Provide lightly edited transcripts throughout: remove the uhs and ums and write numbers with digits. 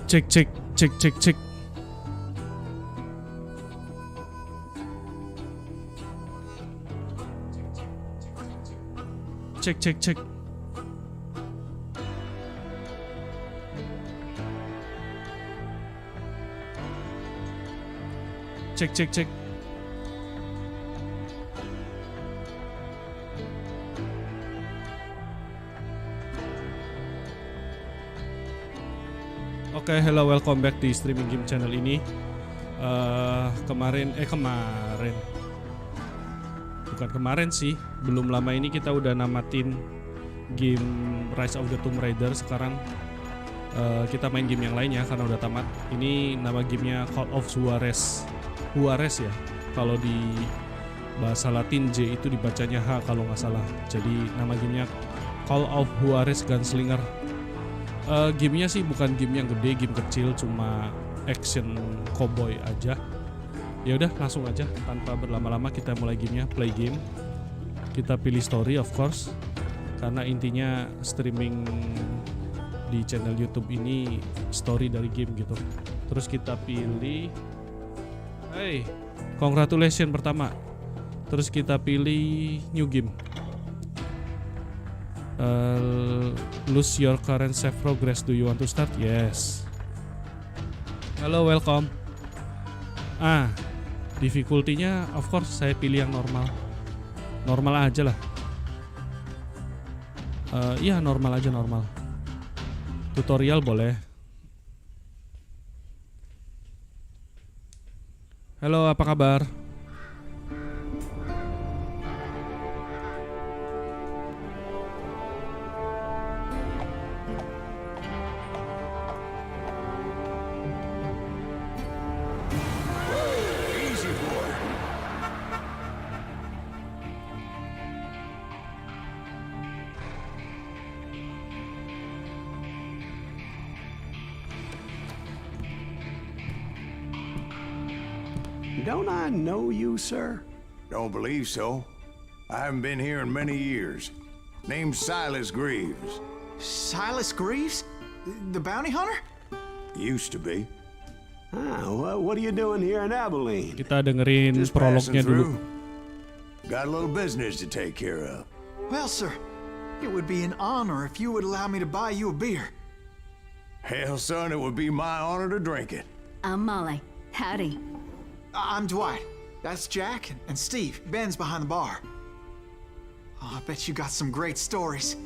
Cek cek cek cek cek. Cek cek cek. Cek cek cek. Oke, hello, welcome back di streaming game channel ini. Kemarin bukan kemarin sih, belum lama ini kita udah namatin game Rise of the Tomb Raider. Sekarang kita main game yang lainnya karena udah tamat. Ini nama gamenya Call of Juarez ya. Kalau di bahasa Latin J itu dibacanya H kalau nggak salah. Jadi nama gamenya Call of Juarez Gunslinger. Gamenya sih bukan game yang gede, game kecil, cuma action Koboi aja. Ya udah, langsung aja tanpa berlama-lama kita mulai gamenya. Play game. Kita pilih story of course, karena intinya streaming di channel YouTube ini story dari game gitu. Terus kita pilih, hey, congratulations pertama. Terus kita pilih new game. Lose your current save progress. Do you want to start? Yes. Hello, welcome. Difficulty-nya of course saya pilih yang normal. Normal aja lah. Iya, normal aja, normal. Tutorial boleh. Halo, apa kabar? Don't I know you, sir? Don't believe so. I haven't been here in many years. Name's Silas Greaves. Silas Greaves? The bounty hunter? Used to be. Well, what are you doing here in Abilene? Kita dengerin Just prolognya passing dulu. through. Got a little business to take care of. Well, sir, it would be an honor if you would allow me to buy you a beer. Hell, son, it would be my honor to drink it. I'm Molly. Howdy. I'm Dwight. That's Jack and Steve. Ben's behind the bar. Oh, I bet you got some great stories.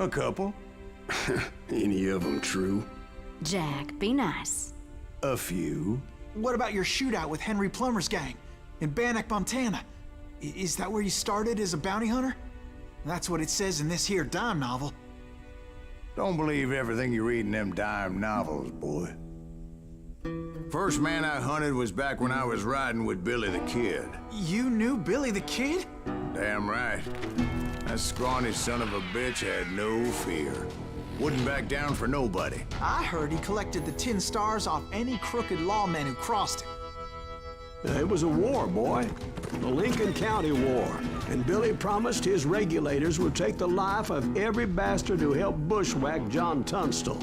A couple. Any of them true? Jack, be nice. A few. What about your shootout with Henry Plummer's gang in Bannock, Montana? Is that where you started as a bounty hunter? That's what it says in this here dime novel. Don't believe everything you read in them dime novels, boy. First man I hunted was back when I was riding with Billy the Kid. You knew Billy the Kid? Damn right. That scrawny son of a bitch had no fear. Wouldn't back down for nobody. I heard he collected the 10 stars off any crooked lawman who crossed him. It was a war, boy. The Lincoln County War. And Billy promised his regulators would take the life of every bastard who helped bushwhack John Tunstall.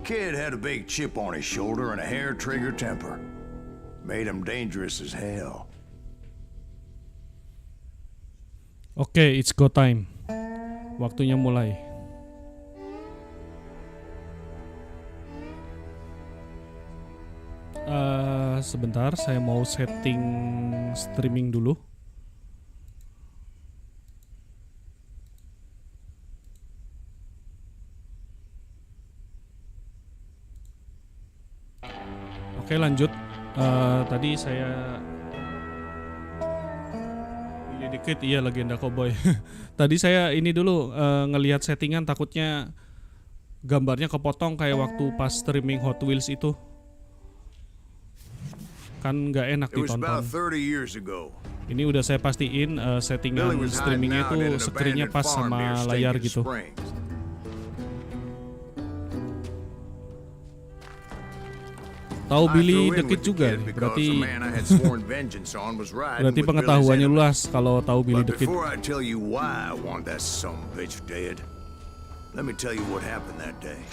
Kid had a big chip on his shoulder and a hair-trigger temper. Made him dangerous as hell. Oke, it's go time. Waktunya mulai. Sebentar, saya mau setting streaming dulu. Oke, lanjut. Tadi saya ini dikit, iya, legenda Koboi. Tadi saya ini dulu ngelihat settingan, takutnya gambarnya kepotong kayak waktu pas streaming Hot Wheels itu. Kan nggak enak ditonton. Ini udah saya pastiin settingan streamingnya itu screen-nya pas sama layar gitu. Tahu Billy deket juga nih, berarti pengetahuannya luas kalau tahu Billy deket. Let me tell you what happened that day.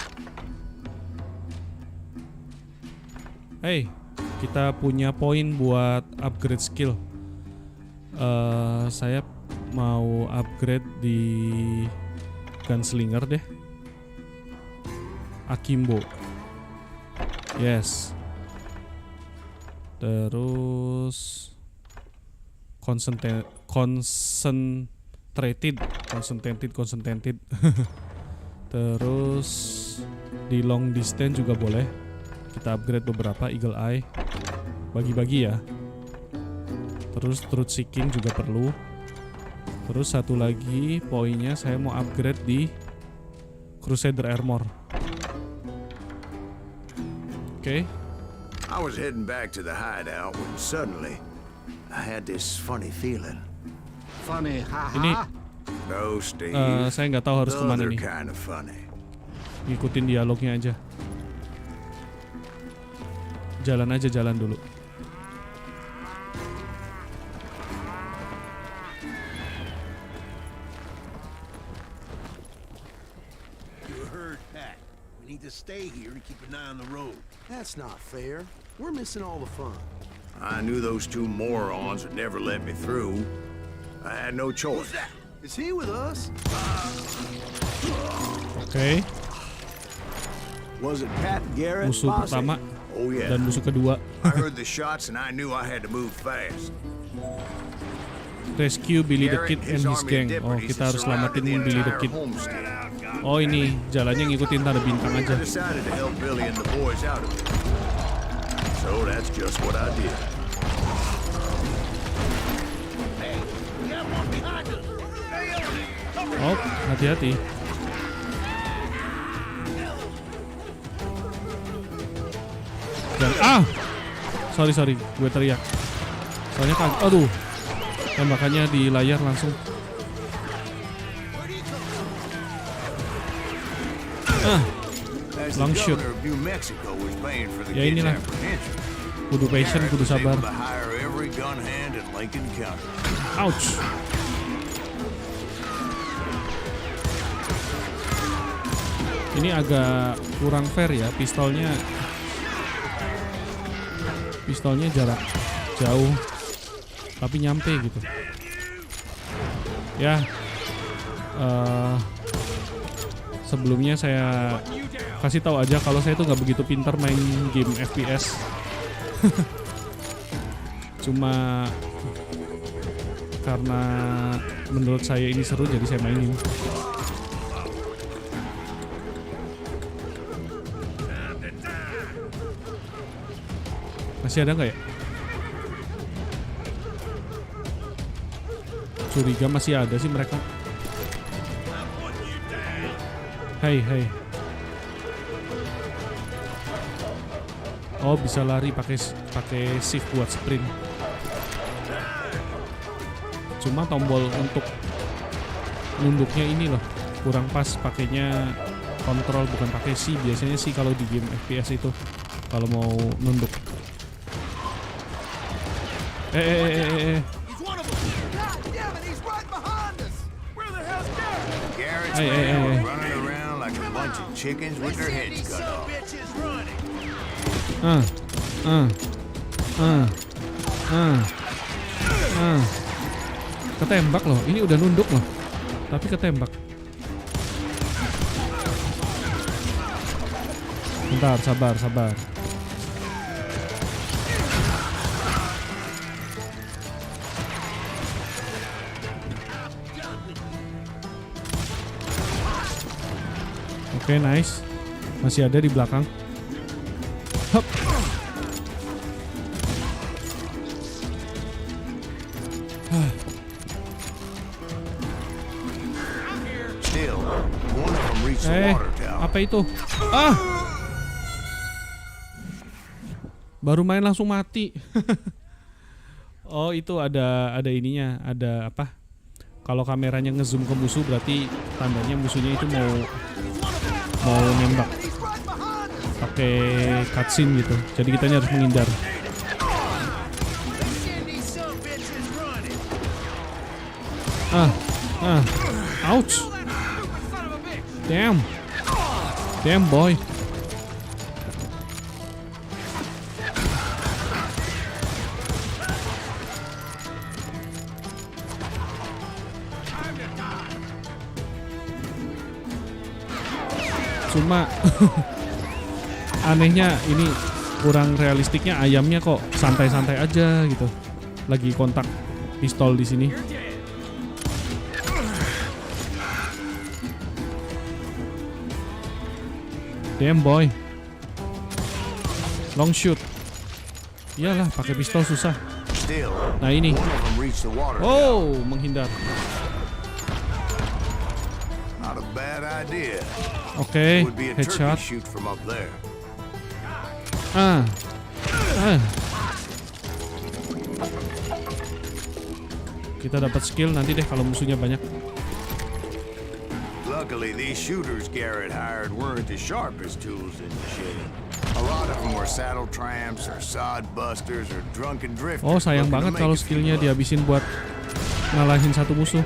Hey, kita punya poin buat upgrade skill. Saya mau upgrade di Gunslinger deh. Akimbo. Yes. Terus concentrated. Terus di long distance juga boleh. Kita upgrade beberapa. Eagle Eye. Bagi-bagi ya. Terus truth seeking juga perlu. Terus satu lagi poinnya saya mau upgrade di Crusader Armor. Oke. I was heading back to the hideout when suddenly I had this funny feeling. Funny, Ini haha. No, Steve. saya nggak tahu harus the kemana other nih. kind of funny. Ngikutin dialognya aja. Jalan dulu. You heard Pat. We need to stay here and keep an eye on the road. That's not fair. We're missing all the fun. I knew those two morons would never let me through. I had no choice. Is he with us? Oke. Was it Pat Garrett, Musuh Bossy? pertama Oh yeah. dan musuh kedua. I heard the shots and I knew I had to move fast. Rescue Billy the Kid and his gang. Oh, kita harus selamatin Billy the Kid. Oh, ini jalannya ngikutin tanda bintang I aja. decided to help Billy and the boys out of it. So that's just what I did. Oh, hati-hati. Jangan, sorry, gue teriak. Soalnya kan, aduh, tembakannya di layar langsung. As Long the shoot. governor of New Mexico was paying for the Ya kid's inilah. apprehension, Kudu patient, Garrett kudu was able sabar. to hire every gun hand in Lincoln County. Ouch. Ini agak kurang fair ya, pistolnya jarak jauh tapi nyampe gitu. Ya, sebelumnya saya kasih tahu aja kalau saya tuh nggak begitu pintar main game FPS. Cuma karena menurut saya ini seru jadi saya mainin. Masih ada nggak ya? Curiga masih ada sih mereka. Hey. Oh, bisa lari pakai shift buat sprint. Cuma tombol untuk nunduknya ini loh kurang pas, pakainya kontrol bukan pakai C. Biasanya sih kalau di game FPS itu kalau mau nunduk. He's one of them. God damn it, he's right behind us. Where the hell's Garrett? Garrett's Hey, men hey. were running around like a bunch of chickens with their heads cut off. Bitches running. Ketembak loh, ini udah nunduk loh, tapi ketembak. Bentar, sabar. Oke, nice. Masih ada di belakang. Hup. Still, one of them reached the water tower. Apa itu? Baru main langsung mati. Oh, itu ada ininya, ada apa? Kalau kameranya ngezoom ke musuh berarti tandanya musuhnya itu mau nembak. Pakai cutscene gitu. Jadi kitanya harus menghindar. Ouch. Damn boy. Cuma anehnya ini kurang realistiknya, ayamnya kok santai-santai aja gitu. Lagi kontak pistol di sini. Damn boy. Long shoot. Iyalah, pakai pistol susah. Nah ini. Oh, menghindar. Oke, headshot. Kita dapat skill nanti deh kalau musuhnya banyak. Luckily, these shooters Garrett hired weren't the sharpest tools in the shed. A lot of them were saddle tramps or sod busters or drunken drifters. Oh, sayang banget kalau skillnya dihabisin buat ngalahin satu musuh.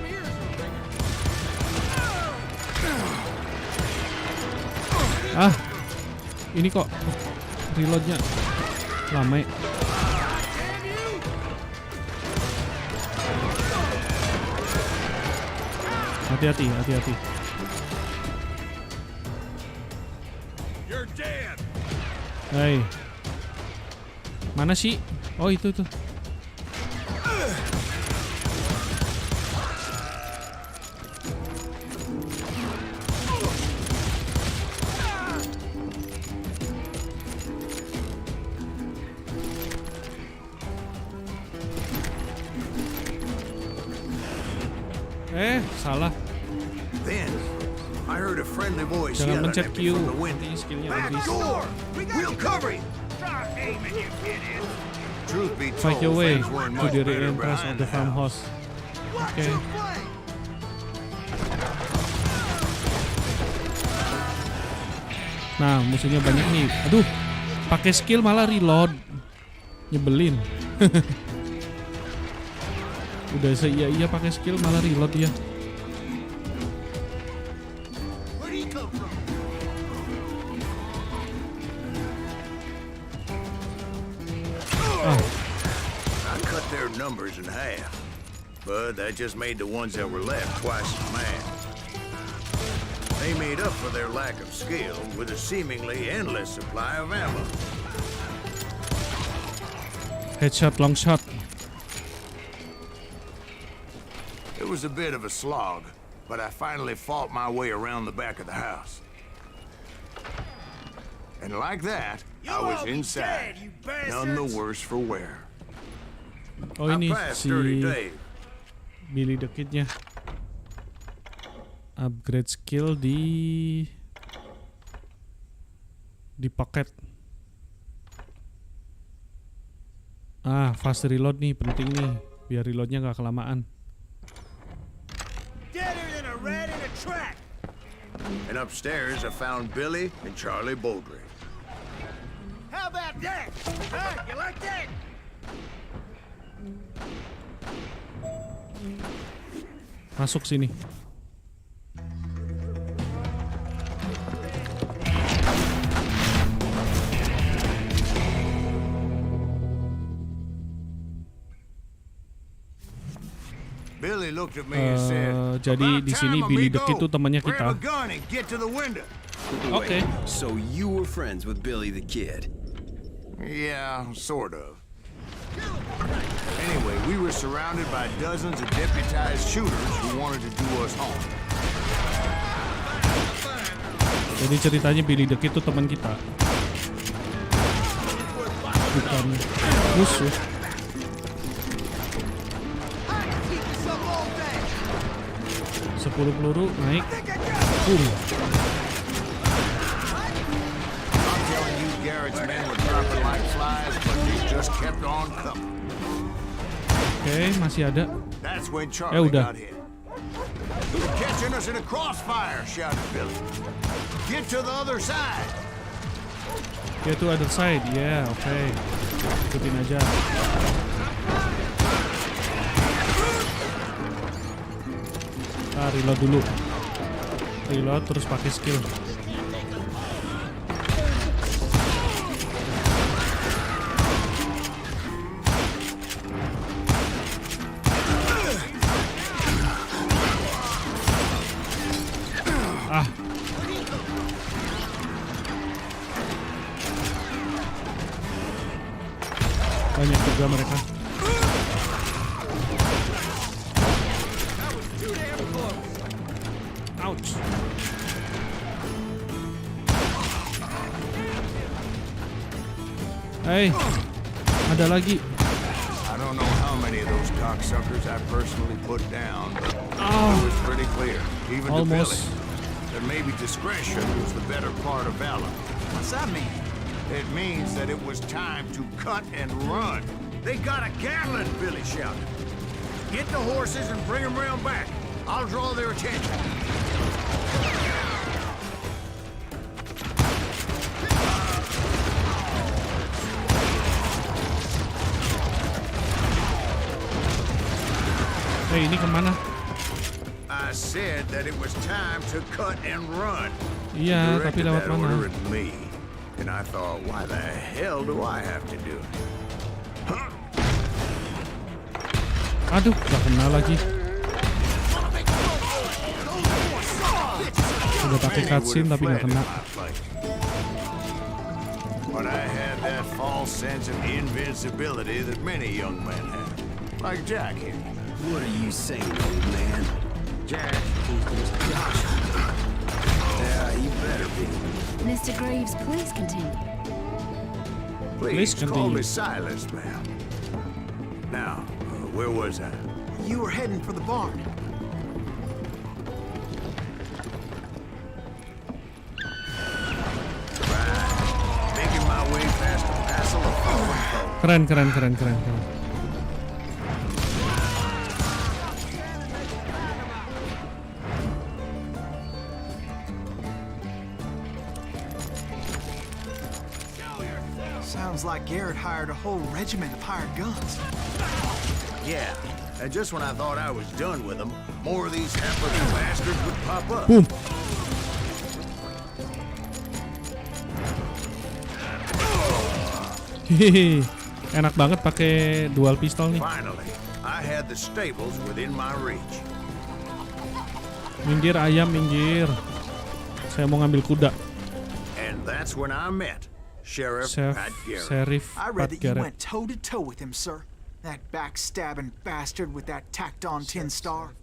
Ini kok reloadnya lama. Hati-hati. Hai. Mana sih? Oh, itu tuh. Salah. Then I heard a friendly voice Jangan yelling mencet at me Q. from the window. Nanti skillnya Back habis. door! We'll cover you! Truth be Fight your told, way things weren't to much the better entrance of behind the the house. farmhouse. Oke. Nah, musuhnya banyak nih. Aduh, pakai skill malah reload. Nyebelin. Udah iya pakai skill malah reload ya. I cut their numbers in half, but that just made the ones that were left twice as mad. They made up for their lack of skill with a seemingly endless supply of ammo. Headshot, long shot. It was a bit of a slog, but I finally fought my way around the back of the house. And like that, I was inside, none the worse for wear. Oh, ini si Billy the Kid-nya. Upgrade skill di paket. Fast reload nih penting nih, biar reloadnya nggak kelamaan. And upstairs, I found Billy and Charlie Baldry. How about that? Huh? You like that? Masuk sini. Billy looked at me and said, Jadi di sini Billy the Kid tuh temannya kita. Grab a gun and get to the window. Oke. So you were friends with Billy the Kid? Yeah, sort of. Anyway, we were surrounded by dozens of deputized shooters who wanted to do us harm. Jadi ceritanya Billy the Kid tuh teman kita. Bukan musuh. Sepuluh peluru naik. Garrett's men were dropping like flies, but they just kept on coming. Oke, masih ada. That's when Charlie udah. got hit. They're catching us in a crossfire, shouted Billy. Get to the other side. Get to other side, yeah, oke. Ikutin aja. Reload dulu. Reload terus pakai skill. juga mereka. Ouch. Hey, ada lagi. I don't know how many of those cocksuckers I personally put down, but it was pretty clear, even to Billy, Almost. that maybe discretion was the better part of valor. What's that mean? It means that it was time to cut and run. They got a Gatling, Billy shouted. Get the horses and bring them round back. I'll draw their attention. Hey, ini kemana? I said that it was time to cut and run. Iya, tapi Directed lewat that mana? order at me, and I thought, why the hell do I have to do it? Aduh, gak kena lagi. Udah pakai Many cutscene would've tapi gak fled in kena. my place. But I had that false sense of invincibility that many young men have, like Jack here. What are you saying, old man? Jack, Yeah, you better be. Mr. Greaves, please continue. please call continue. me Silas, ma'am. Now, where was I? You were heading for the barn. Making my way past a passel of fallen folk. Keren. Sounds like Garrett hired a whole regiment of hired guns. Yeah, and just when I thought I was done with them, more of these hapless bastards would pop up. Boom. Hehehe. Enak banget pakai dual pistol nih. Finally, I had the stables within my reach. Minggir ayam, minggir. Saya mau ngambil kuda. And that's when I met Sheriff Pat Garrett. Sheriff I Pat read that you Garrett. went toe to toe with him, sir. That backstabbing bastard with that tacked on tin star.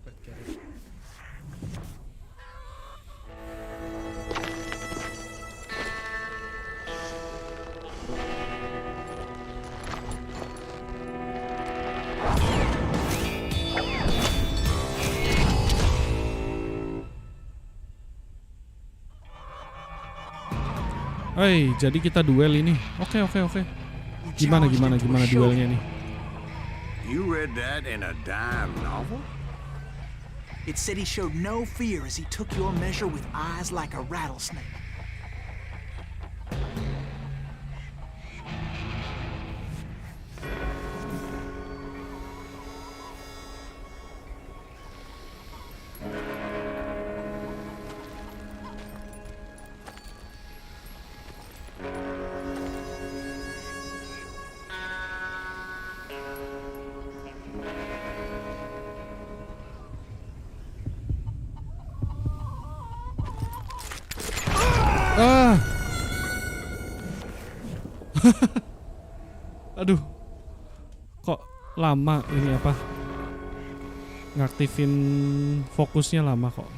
Hey, jadi kita duel ini. Oke. Gimana duelnya nih? You read that in a dime novel? It said he showed no fear as he took your measure with eyes like a rattlesnake. Aduh. Kok lama ini apa? Ngaktifin fokusnya lama kok.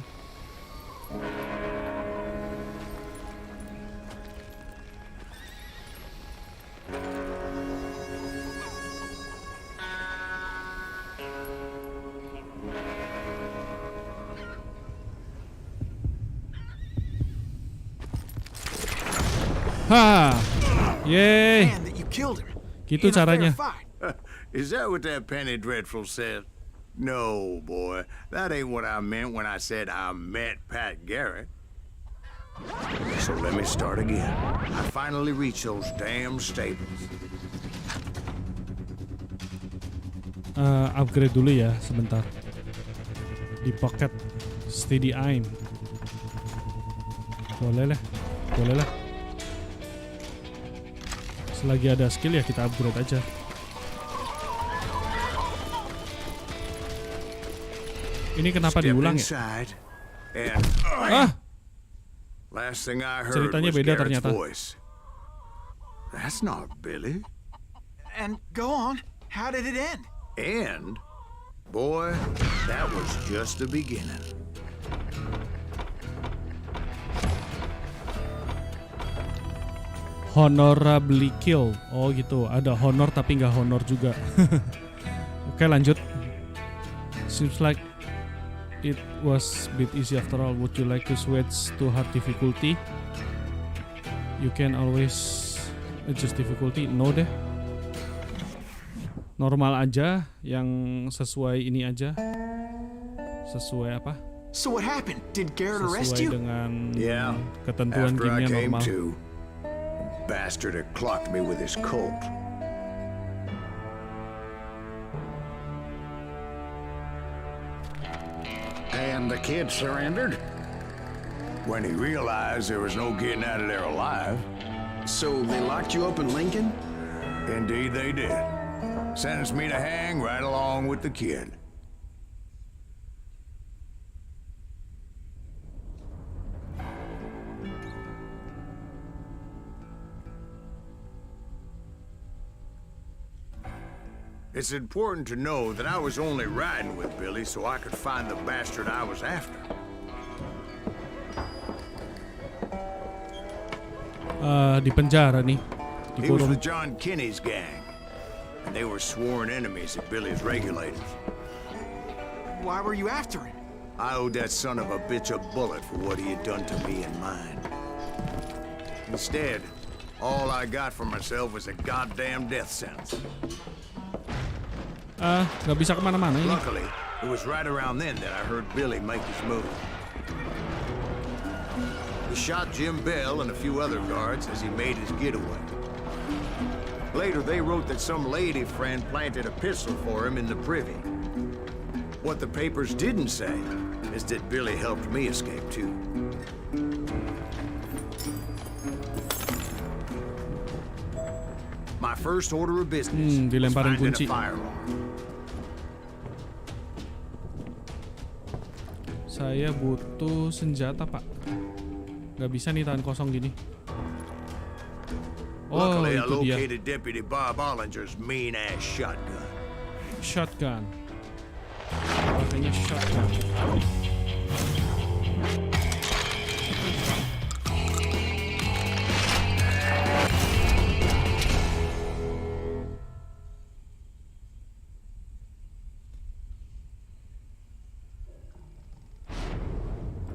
Ha. Yeay. Man, that you killed him. Gitu In a fair caranya. fight. Is that what that Penny Dreadful said? No, boy. That ain't what I meant when I said I met Pat Garrett. So let me start again. I finally reached those damn stables. Upgrade dulu ya, sebentar. Di pocket steady aim. Boleh lah. Selagi ada skill ya kita upgrade aja. Ini kenapa Step diulang ya? inside, and last thing I heard Ceritanya was beda Garrett's ternyata. voice. That's not Billy. And go on. How did it end? And, boy, that was just the beginning. Honorably killed. Oh gitu, ada honor tapi nggak honor juga. Oke, lanjut. Seems like it was a bit easy after all. Would you like to switch to hard difficulty? You can always adjust difficulty. No deh. Normal aja, yang sesuai ini aja. Sesuai apa? So what happened? Did Garrett arrest Sesuai you? dengan Yeah, ketentuan after I gamenya came normal. to, bastard had clocked me with his Colt. And the kid surrendered? When he realized there was no getting out of there alive, So they locked you up in Lincoln? indeed they did. Sentenced me to hang right along with the kid. It's important to know that I was only riding with Billy so I could find the bastard I was after. Di penjara nih, He was dikurung. with John Kinney's gang, and they were sworn enemies of Billy's regulators. Why were you after him? I owed that son of a bitch a bullet for what he had done to me and mine. Instead, all I got for myself was a goddamn death sentence. Nggak bisa kemana-mana ini. Luckily, it was right around then that I heard Billy make his move. He shot Jim Bell and a few other guards as he made his getaway. Later, they wrote that some lady friend planted a pistol for him in the privy. What the papers didn't say is that Billy helped me escape too. My first order of business was dilemparin finding kunci. a firearm. Saya butuh senjata, Pak. Nggak bisa nih tahan kosong gini. Oh, Luckily, I itu dia. located Deputy Bob Ollinger's mean-ass shotgun. Shotgun. Makanya shotgun.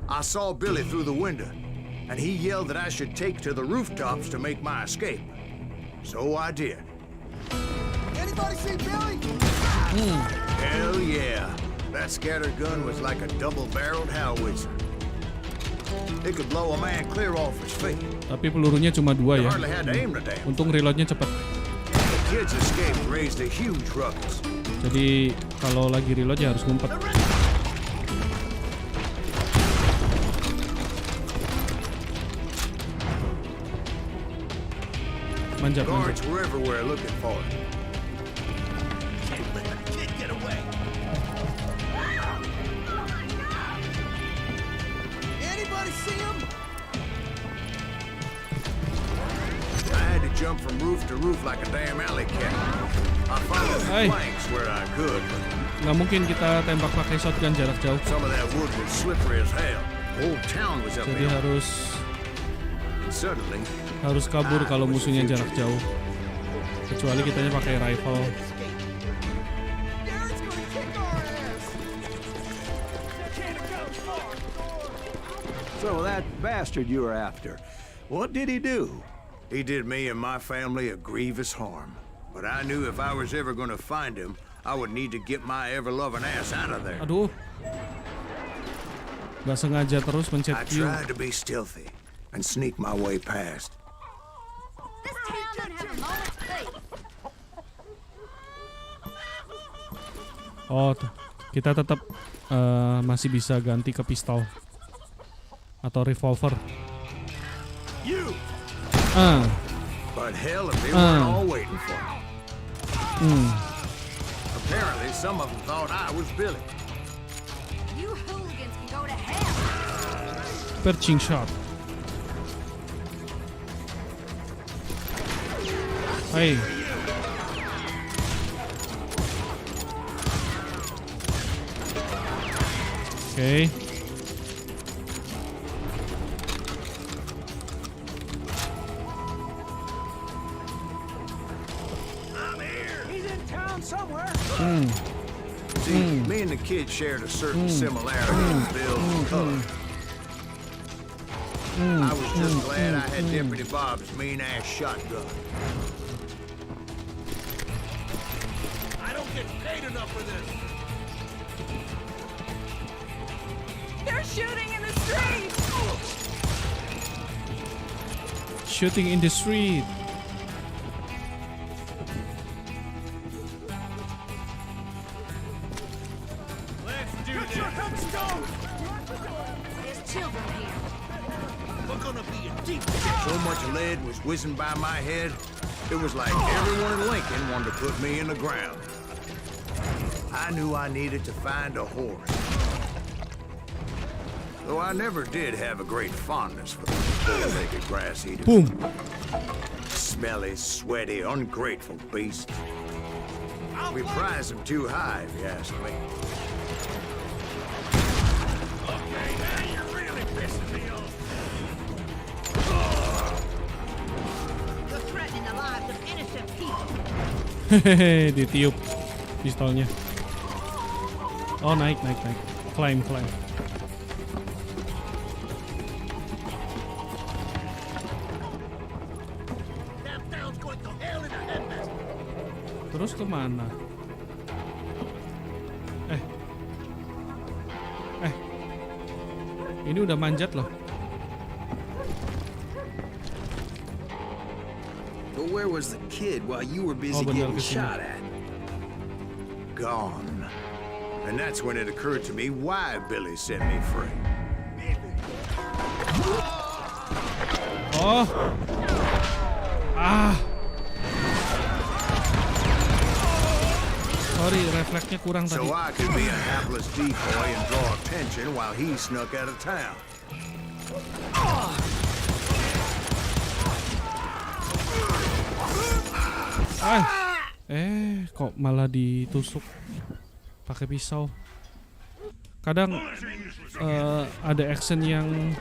I saw Billy through the window, and he yelled that I should take to the rooftops to make my escape. So I did. Anybody see Billy? Hell yeah. That scatter gun was like a double-barreled howitzer. It could blow a man clear off his feet. Tapi pelurunya cuma 2 You ya. hardly had to aim the damn. Untung reloadnya cepet. The kid's escape raised a huge ruckus. Jadi kalau lagi reload ya harus ngumpet. Manjat, manjat. Guards were everywhere looking for him. Can't let the kid get away. Anybody see him? I had to jump from roof to roof like a damn alley cat. I followed the Hey. planks where I could. Nggak mungkin kita tembak pakai shotgun jarak jauh. Some of that wood was slippery as hell. The whole town was up Jadi in it. harus Suddenly, kabur kalau musuhnya jarak jauh. Kecuali kitanya pakai rifle. Garrett's gonna kick our ass! So that bastard you were after, what did he do? he did me and my family a grievous harm. But I knew if I was ever going to find him, I would need to get my ever-loving ass out of there. Aduh. Gak sengaja terus mencet I Q. tried to be stealthy and sneak my way past. This town don't have a moment's peace. Oh, kita tetap masih bisa ganti ke pistol atau revolver. You! But hell if they weren't all waiting for me. Apparently, some of them thought I was Billy. You hooligans can go to hell. Perching shot. Hey, Oke. See, me and the kid shared a certain similarity in build and color. I was just glad I had Deputy Bob's mean-ass shotgun. I don't get paid enough for this. They're shooting in the street! Shooting in the street. Let's do Get this. your headstone! There's children here. We're gonna be in deep. So much lead was whizzing by my head, it was like everyone in Lincoln wanted to put me in the ground. I knew I needed to find a horse. Though I never did have a great fondness for the four-legged grass eaters. Boom. Smelly, sweaty, ungrateful beasts. We prize them too high, if you ask me. Okay, now you're really pissing me off. You're threatening the lives of innocent people. Hehehe, ditiup pistolnya. Oh, naik. Climb. That town's going to hell in a headbasket. Terus kemana? Ini udah manjat loh. But where was the kid while you were busy bener, getting kesini. shot at? Gone. And that's when it occurred to me why Billy set me free. Oh. Sorry, refleksnya kurang tadi. So I could be a hapless decoy and draw attention while he snuck out of town. Kok malah ditusuk pakai pisau. Kadang ada action yang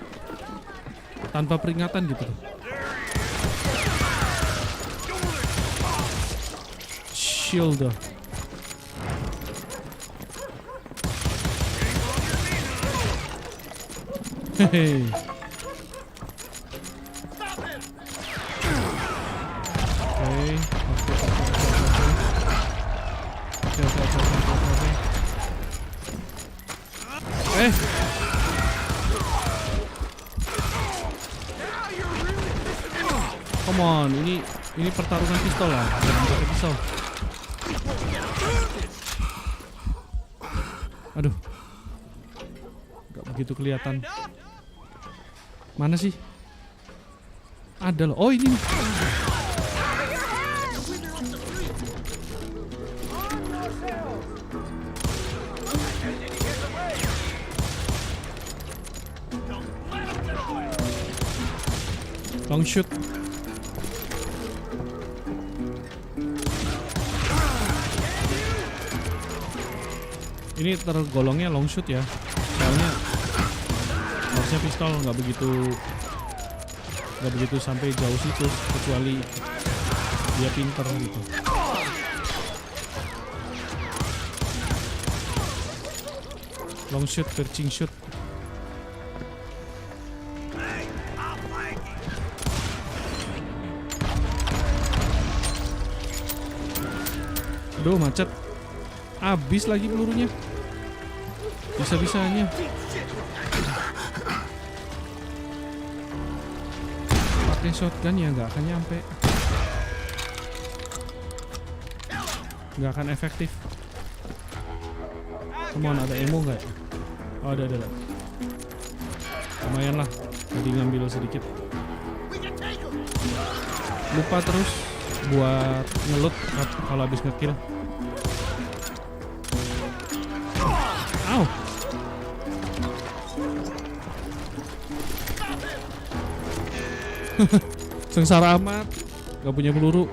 tanpa peringatan gitu. Shield. Hehe. Come on, ini pertarungan pistol lah, jangan pakai pisau. Aduh, nggak begitu kelihatan. Mana sih? Ada loh. Oh, ini. Long shoot. Ini tergolongnya long shoot ya. Soalnya harusnya pistol nggak begitu sampai jauh situ, kecuali dia pinter gitu. Long shoot, perching shoot. Aduh, macet. Habis lagi pelurunya. Bisa-bisanya. Pakai shotgun ya nggak akan nyampe. Nggak akan efektif. Come on, ada ammo nggak? Oh, ada. Lumayan lah. Tadi ngambil sedikit. Lupa terus buat ngelut kalau habis ngekill. Ow. Sengsara amat, gak punya peluru.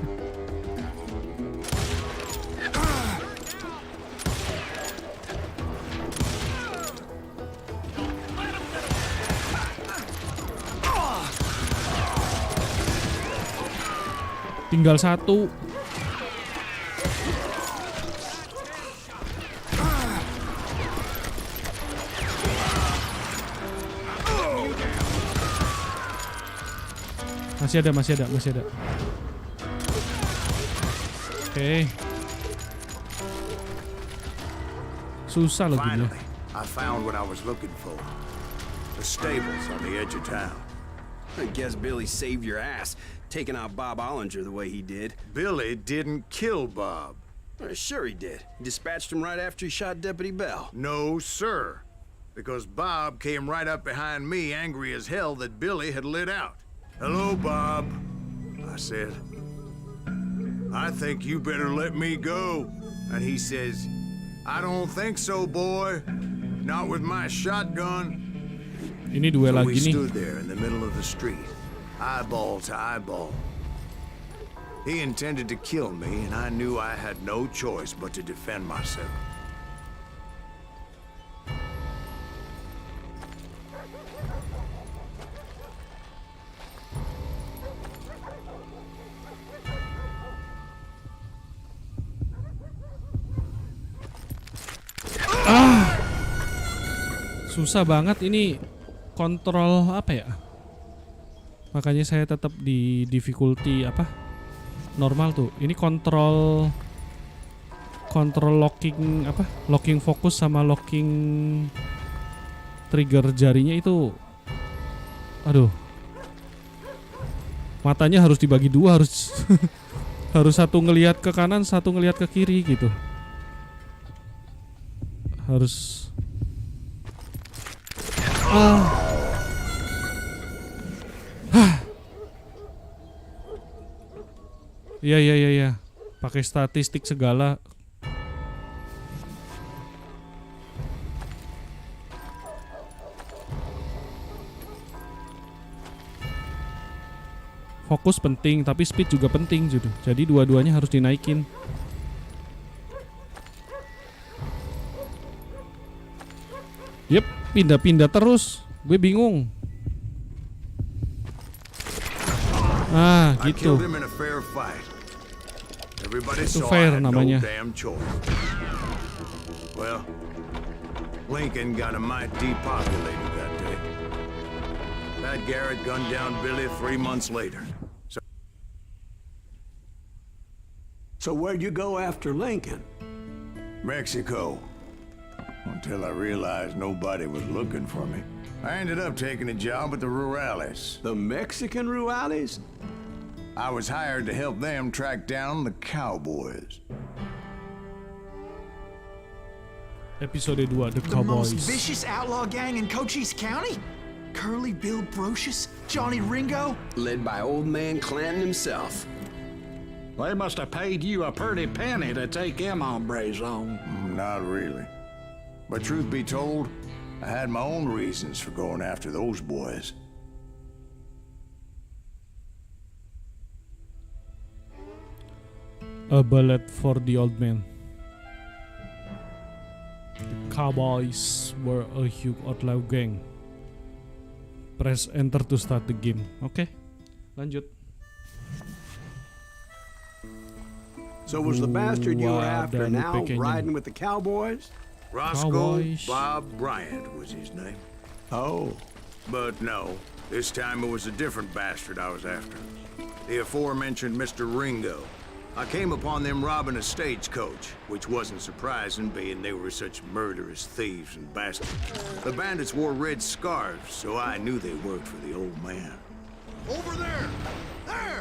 Tinggal satu. Masih ada. Oke. Susah loh gini. Finally, I found what I was looking for. The stables on the edge of town. I guess Billy saved your ass, taking out Bob Ollinger the way he did. Billy didn't kill Bob. Sure he did. He dispatched him right after he shot Deputy Bell. No, sir. Because Bob came right up behind me, angry as hell that Billy had lit out. Hello, Bob, I said. I think you better let me go. And he says, I don't think so, boy. Not with my shotgun. Ini duel So we lagi nih. stood there in the middle of the street, eyeball to eyeball. He intended to kill me, and I knew I had no choice but to defend myself. Susah banget ini kontrol apa ya? Makanya saya tetap di difficulty apa? Normal tuh. Ini kontrol locking apa? Locking fokus sama locking trigger jarinya itu. Aduh. Matanya harus dibagi dua, harus harus satu ngelihat ke kanan, satu ngelihat ke kiri gitu. Harus Iya. Pakai statistik segala. Fokus penting, tapi speed juga penting gitu. Jadi dua-duanya harus dinaikin. Yep, pindah-pindah terus. Gue bingung. Ah, I gitu. killed him in a fair fight. Everybody Itu saw fair I had no namanya. damn choice. Well, Lincoln got a mite depopulated that day. Pat Garrett gunned down Billy 3 months later. So where'd you go after Lincoln? Mexico. Until I realized nobody was looking for me. I ended up taking a job at the Rurales. The Mexican Ruales? I was hired to help them track down the cowboys. Episode 2, The The most Cowboys. vicious outlaw gang in Cochise County? Curly Bill Brocious? Johnny Ringo? Led by old man Clanton himself. They must have paid you a pretty penny to take them hombres on. Not really. But truth be told, I had my own reasons for going after those boys. A Ballad for the Old Man. The Cowboys were a huge outlaw gang. Press enter to start the game. Oke, lanjut. So was the bastard you were after Wadah, now lupa kayaknya. riding with the cowboys? Roscoe Cowboys. Bob Bryant was his name. Oh. But no, this time it was a different bastard I was after. The aforementioned Mr. Ringo. I came upon them robbing a stagecoach, which wasn't surprising, being they were such murderous thieves and bastards. The bandits wore red scarves, so I knew they worked for the old man. Over there! There!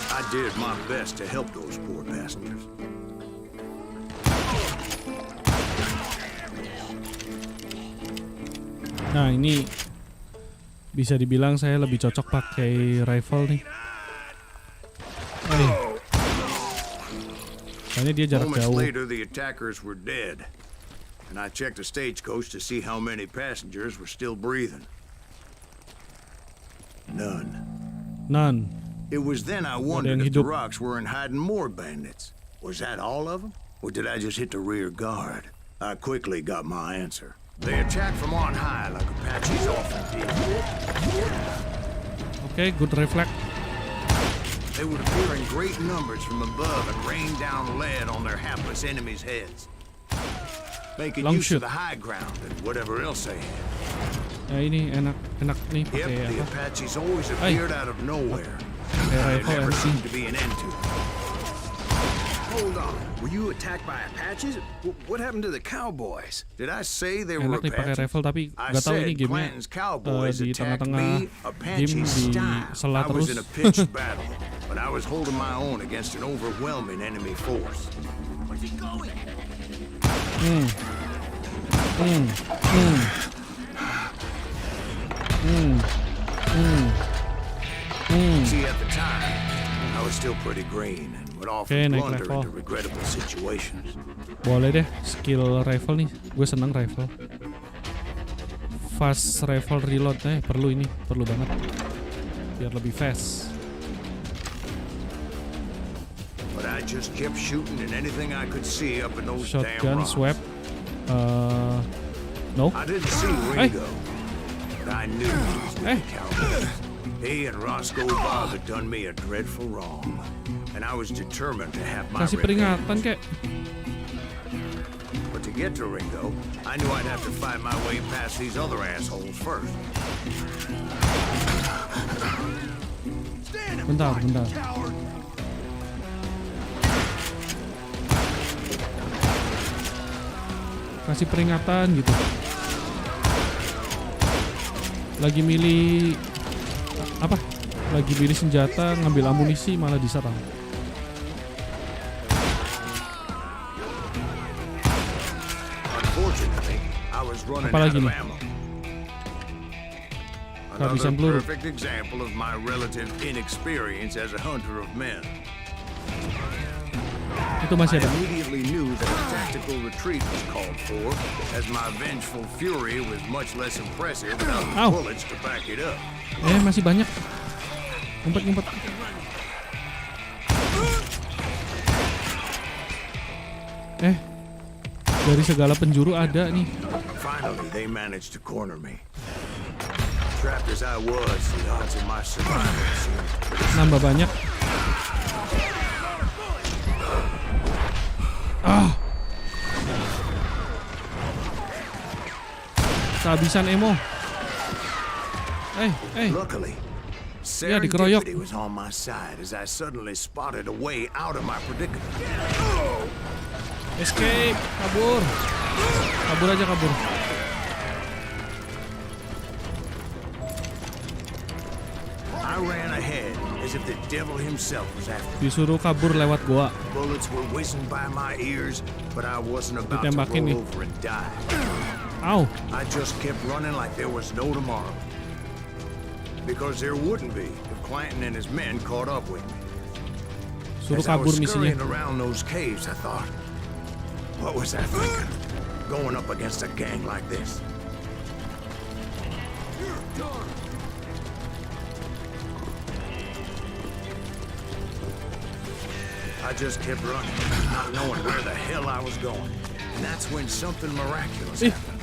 I did my best to help those poor passengers. Nah, ini bisa dibilang saya lebih cocok pakai rifle nih. Soalnya dia jarak Moments jauh. later, the attackers were dead, and I checked the stagecoach to see how many passengers were still breathing. None. It was then I wondered if the hidup. rocks weren't hiding more bandits. Was that all of them? Or did I just hit the rear guard? I quickly got my answer. They attacked from on high like Apaches often did. Oke, good reflect. They would appear in great numbers from above and rain down lead on their hapless enemies' heads, making Long use shoot. of the high ground and whatever else they had. Ya ini enak nih Yep, pakai the apa? Apaches always appeared out of nowhere. Pakai There rifle never MC. seemed to be an end to it. Hold on. Were you attacked by Apaches? What happened to the cowboys? Did I say they were Enak nih pakai Apaches? rifle tapi I nggak tahu ini said gamenya Clanton's cowboys di attacked tengah-tengah me Apache game di style. sela I was terus. in a pitched battle, but I was holding my own against an overwhelming enemy force. Where's he going? See, at the time, I was still pretty green and would often naik blunder level. into regrettable situations. Boleh deh, skill rifle nih. Gue seneng rifle. Fast rifle reload perlu banget. Biar lebih fast. But I just kept shooting at anything I could see up in those damn Shotgun, rocks. swap. No. I didn't see Ringo, but I knew he was with Hey. the cowboys. He and Roscoe Bob had done me a dreadful wrong, and I was determined to have my Kasih revenge. peringatan kek. But to get to Ringo, I knew I'd have to fight my way past these other assholes first. Bentar. Kasih peringatan gitu. Lagi milih apa? Lagi milih senjata, ngambil amunisi malah diserang. Unfortunately, I was running out Apalagi of nih? ammo. Kehabisan Another peluru. perfect example of my relative inexperience as a hunter of men. Itu masih I ada. immediately knew that a tactical retreat was called for, as my vengeful fury was much less impressive without the Ow. bullets to back it up. Masih banyak. Ngumpet. Dari segala penjuru ada nih. Finally, they managed to corner me. Trapped as I was, the odds of my survival seemed Nambah banyak. Kehabisan ammo. Luckily, dikeroyok. serendipity was on my side as I suddenly spotted a way out of my predicament. Escape, kabur. Kabur aja. I ran ahead as if the devil himself was after me. Disuruh kabur lewat goa. Bullets were whizzing by my ears, but I wasn't about to Ditembakin nih. roll over and die. Au. I just kept running like there was no tomorrow. Because there wouldn't be if Clanton and his men caught up with me. Suruh As I kabur was misinya. scurrying around those caves, I thought, what was I thinking? Going up against a gang like this? I just kept running, not knowing where the hell I was going. And that's when something miraculous happened.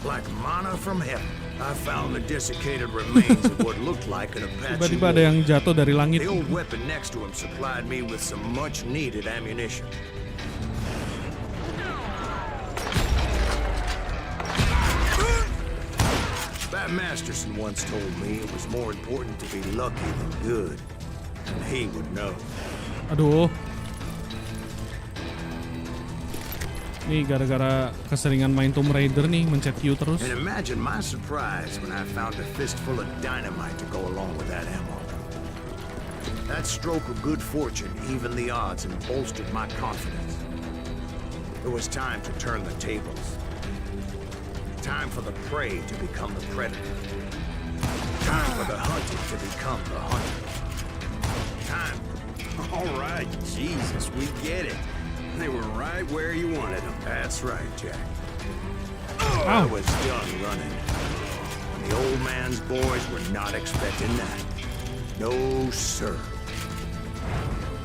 Like manna from heaven, I found the desiccated remains of what looked like an Apache Tiba-tiba ada yang warrior. jatuh dari langit. The old weapon next to him supplied me with some much-needed ammunition. Bat Masterson once told me it was more important to be lucky than good, and he would know. Aduh. Nih gara-gara keseringan main Tomb Raider nih mencet Q terus. And imagine my surprise when I found a fistful of dynamite to go along with that ammo. That stroke of good fortune evened the odds and bolstered my confidence. It was time to turn the tables. Time for the prey to become the predator. Time for the hunted to become the hunter. Time. All right, Jesus, we get it. They were right where you wanted them. That's right, Jack. Ow. I was done running. And the old man's boys were not expecting that. No, sir.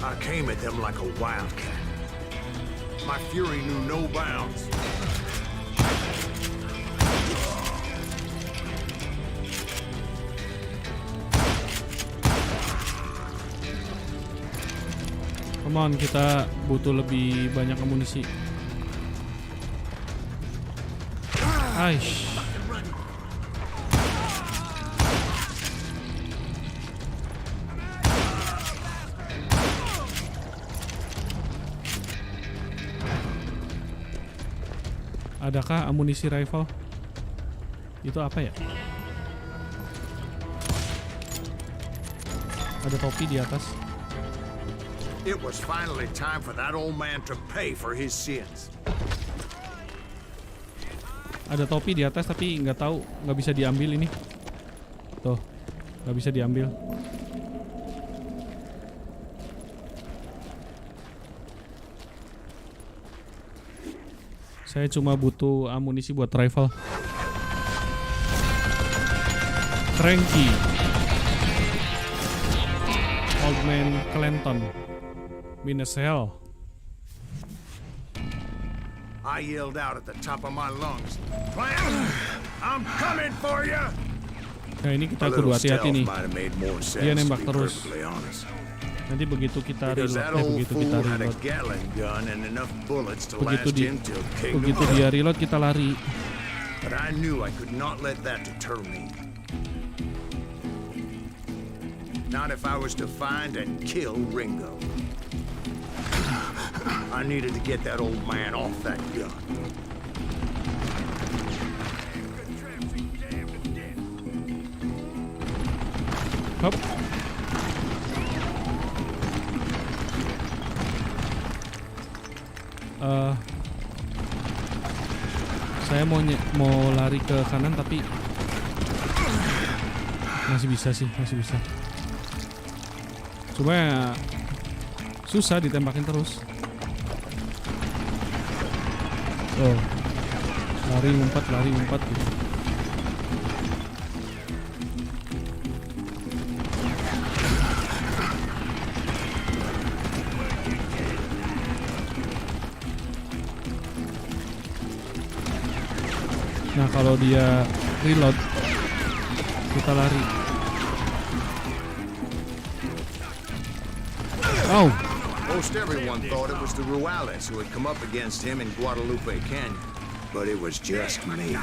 I came at them like a wildcat. My fury knew no bounds. Come on, kita butuh lebih banyak amunisi. Aish. Adakah amunisi rifle? Itu apa ya? Ada topi di atas. It was finally time for that old man to pay for his sins. Ada topi di atas tapi nggak tahu, nggak bisa diambil ini. Tuh, nggak bisa diambil. Saya cuma butuh amunisi buat rifle. Cranky. Old Man Clanton. Minus hell. I yelled out at the top of my lungs, "Clanton, I'm coming for you!" Nah ini kita kudu hati-hati nih. Dia nembak terus. honest. Nanti begitu kita Because that reload, old begitu fool kita had a reload, Gatling gun and enough bullets to begitu last him till Kingdom begitu Come. dia reload kita lari. But I knew I could not let that deter me. Not if I was to find and kill Ringo. I needed to get that old man off that gun. Hop. Saya mau lari ke kanan tapi masih bisa sih, masih bisa. Cuma ya susah ditembakin terus. Oh, lari ngumpet gitu. Nah kalau dia reload kita lari. Oh. Most everyone thought it was the Ruales who had come up against him in Guadalupe Canyon, but it was just me.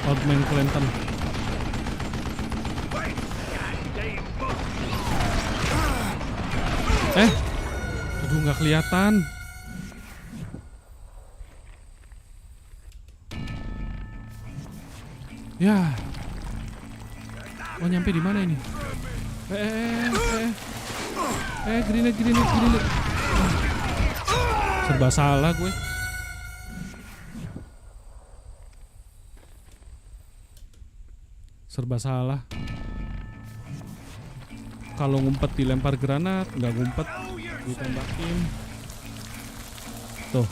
Old Man Clanton. Aduh nggak kelihatan. Ya. Oh nyampe di mana ini? Grenade. Serba salah gue. Serba salah. Kalau ngumpet dilempar granat, nggak ngumpet ditembakin. Tuh.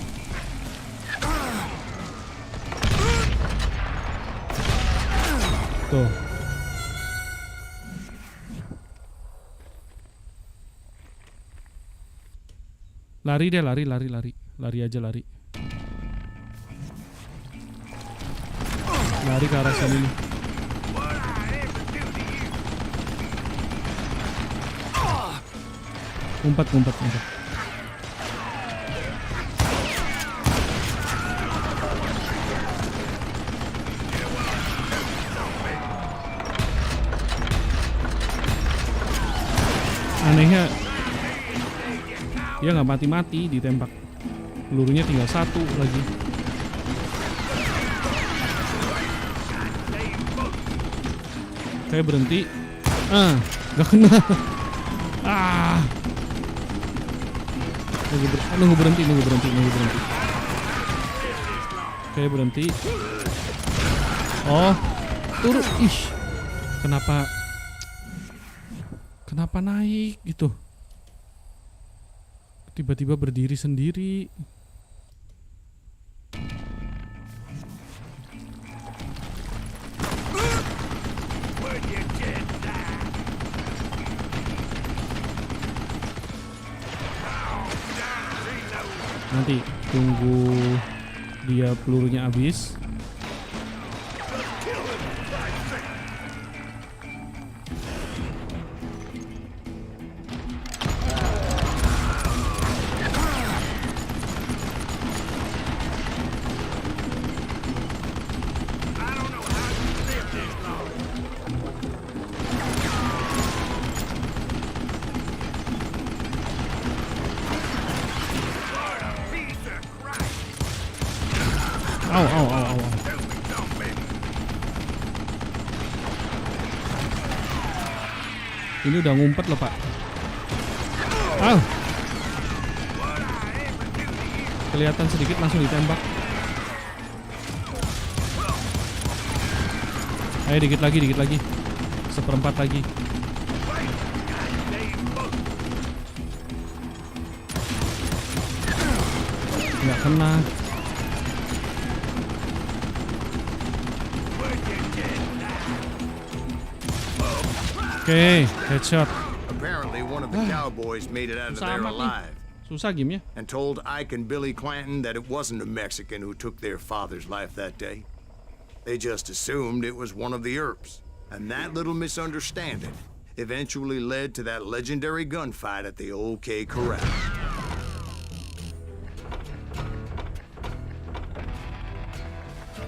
Tuh. Lari deh, lari aja lari. Lari ke arah sini nih. Ngumpet. Anehnya dia nggak mati-mati ditembak, pelurunya tinggal satu lagi. Kayak berhenti, nggak kena. Nunggu berhenti. Kayak berhenti. Oh, turun. Ih, kenapa naik gitu? Tiba-tiba berdiri sendiri. Nanti tunggu dia pelurunya habis. Au. Ini udah ngumpet loh, Pak. Kelihatan sedikit langsung ditembak. Ayo dikit lagi. Seperempat lagi. Nggak kena. Oke, headshot. Apparently, one of the cowboys made it out of there alive Susah gamenya. and told Ike and Billy Clanton that it wasn't a Mexican who took their father's life that day. They just assumed it was one of the Earps, and that little misunderstanding eventually led to that legendary gunfight at the OK Corral.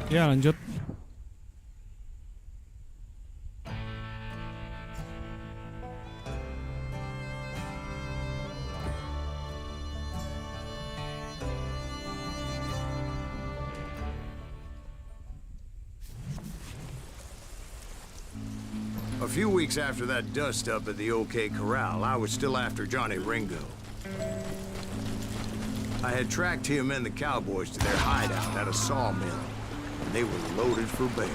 Ya, lanjut. A few weeks after that dust-up at the OK Corral, I was still after Johnny Ringo. I had tracked him and the cowboys to their hideout at a sawmill, and they were loaded for bear.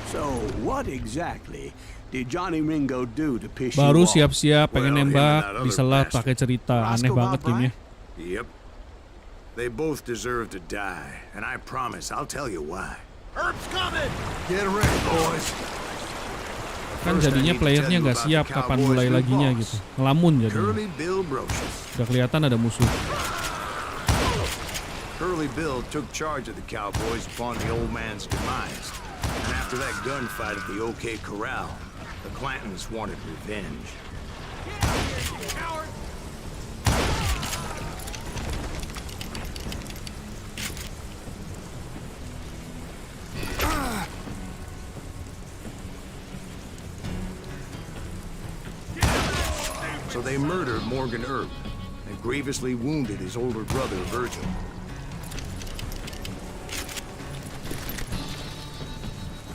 So, what exactly did Johnny Ringo do to piss you Baru off? siap-siap pengen Well, him and nembak, that other bisa lah bastard. pakai cerita. Aneh Roscoe banget Bob gamenya. Yep. They both deserve to die, and I promise I'll tell you why. Earp's coming! Get ready, boys. Kan First, I jadinya need to playernya tell you nggak about siap the kapan Cowboys' mulai new laginya boss, gitu. Ngelamun jadinya. Curly Bill Brocious. Udah kelihatan ada musuh. Curly Bill took charge of the Cowboys upon the old man's demise. And after that gunfight at the OK Corral, the Clantons wanted revenge. So they murdered Morgan Earp and grievously wounded his older brother, Virgil.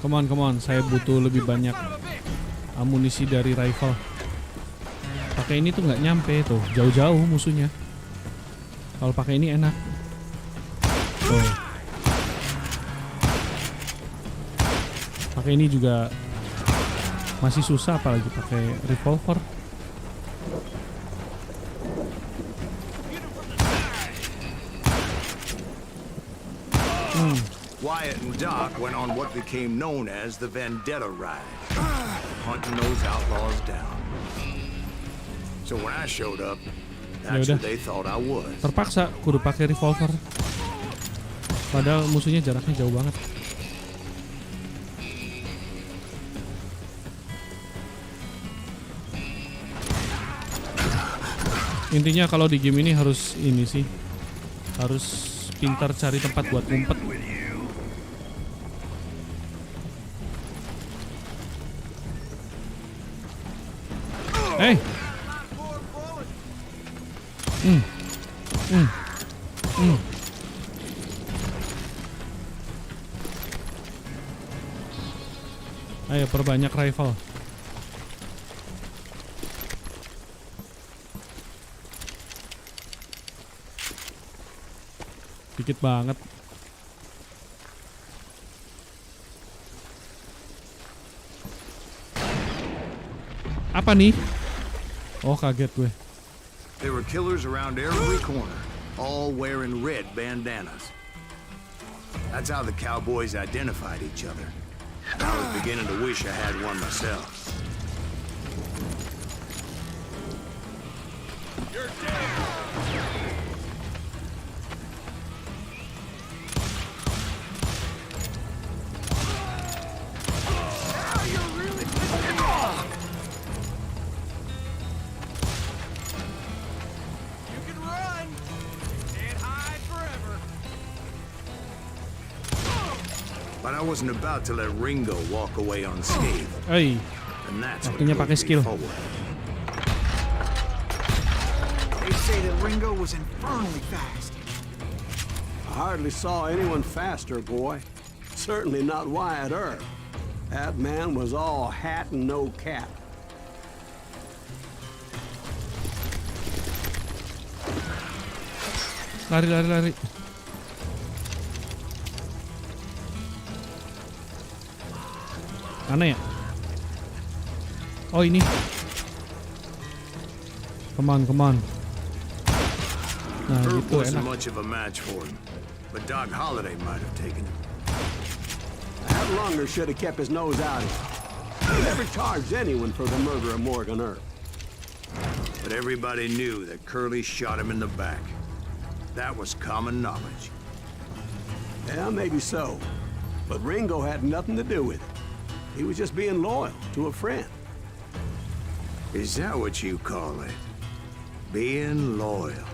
Come on, saya butuh lebih banyak amunisi dari rifle. Pakai ini tuh nggak nyampe tuh, jauh-jauh musuhnya. Kalau pakai ini enak. Oh. Pakai ini juga masih susah, apalagi pakai revolver. Wyatt and Doc went on what became known as the Vendetta Ride, hunting those outlaws down. So when I showed up, that's Yaudah. who they thought I was. Terpaksa kudu pakai revolver. Padahal musuhnya jaraknya jauh banget. Intinya kalau di game ini harus ini sih, harus pintar cari tempat buat ngumpet. Hey. Ayo perbanyak rifle. Dikit banget. Apa nih? Oh, kaget gue. There were killers around every corner, all wearing red bandanas. That's how the Cowboys identified each other. I was beginning to wish I had one myself. But I wasn't about to let Ringo walk away unscathed. Hey, And that's what waktunya moved pakai me skill. forward. They say that Ringo was infernally fast. I hardly saw anyone faster, boy. Certainly not Wyatt Earp. That man was all hat and no cap. Lari. Mana ya? Oh ini. Come on. Nah Earp gitu wasn't enak. much of a match for him, but Doc Holliday might have taken him. That lunger should have kept his nose out of it. He never charged anyone for the murder of Morgan Earp. But everybody knew that Curly shot him in the back. That was common knowledge. Yeah, maybe so. But Ringo had nothing to do with it. He was just being loyal to a friend. Is that what you call it? Being loyal.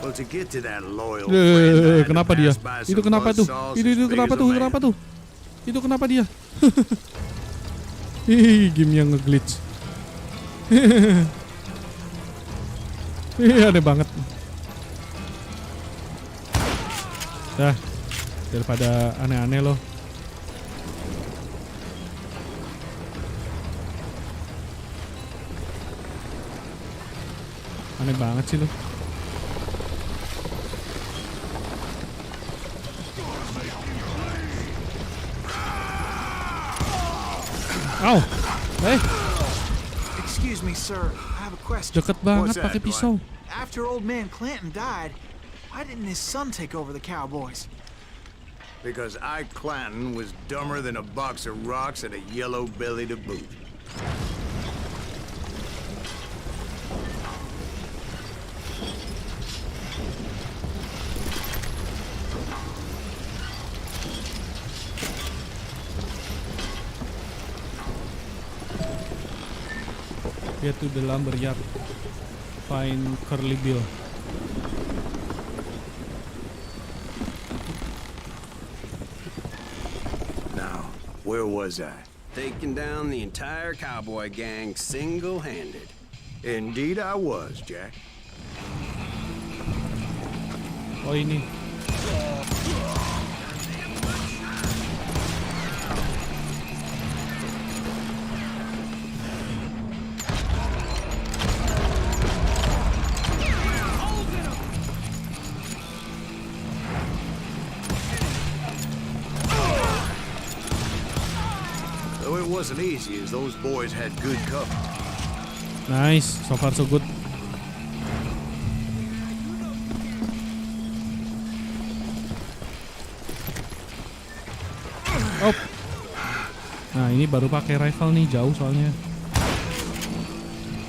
Well, to get to that loyal friend, I had to Kenapa dia? pass by some Itu kenapa tuh? buzzsaws Itu as big kenapa as a tuh? man. Kenapa tuh? Itu kenapa dia? Ih, game yang nge-glitch. Aneh banget. Dah, daripada aneh-aneh loh. Aneh banget sih lo. Au, Excuse me, sir. I have a question. deket banget What's that, pakai pisau. After old man Clanton died, why didn't his son take over the cowboys? Because Ike Clanton was dumber than a box of rocks and a yellow belly to boot. Get to the lumber yard. Find Curly Bill. Now, where was I? Taking down the entire cowboy gang single-handed. Indeed I was, Jack. Oh ini. Though it wasn't easy, as those boys had good cover. Nice, so far so good. Oh. Nah ini baru pakai rifle nih, jauh soalnya.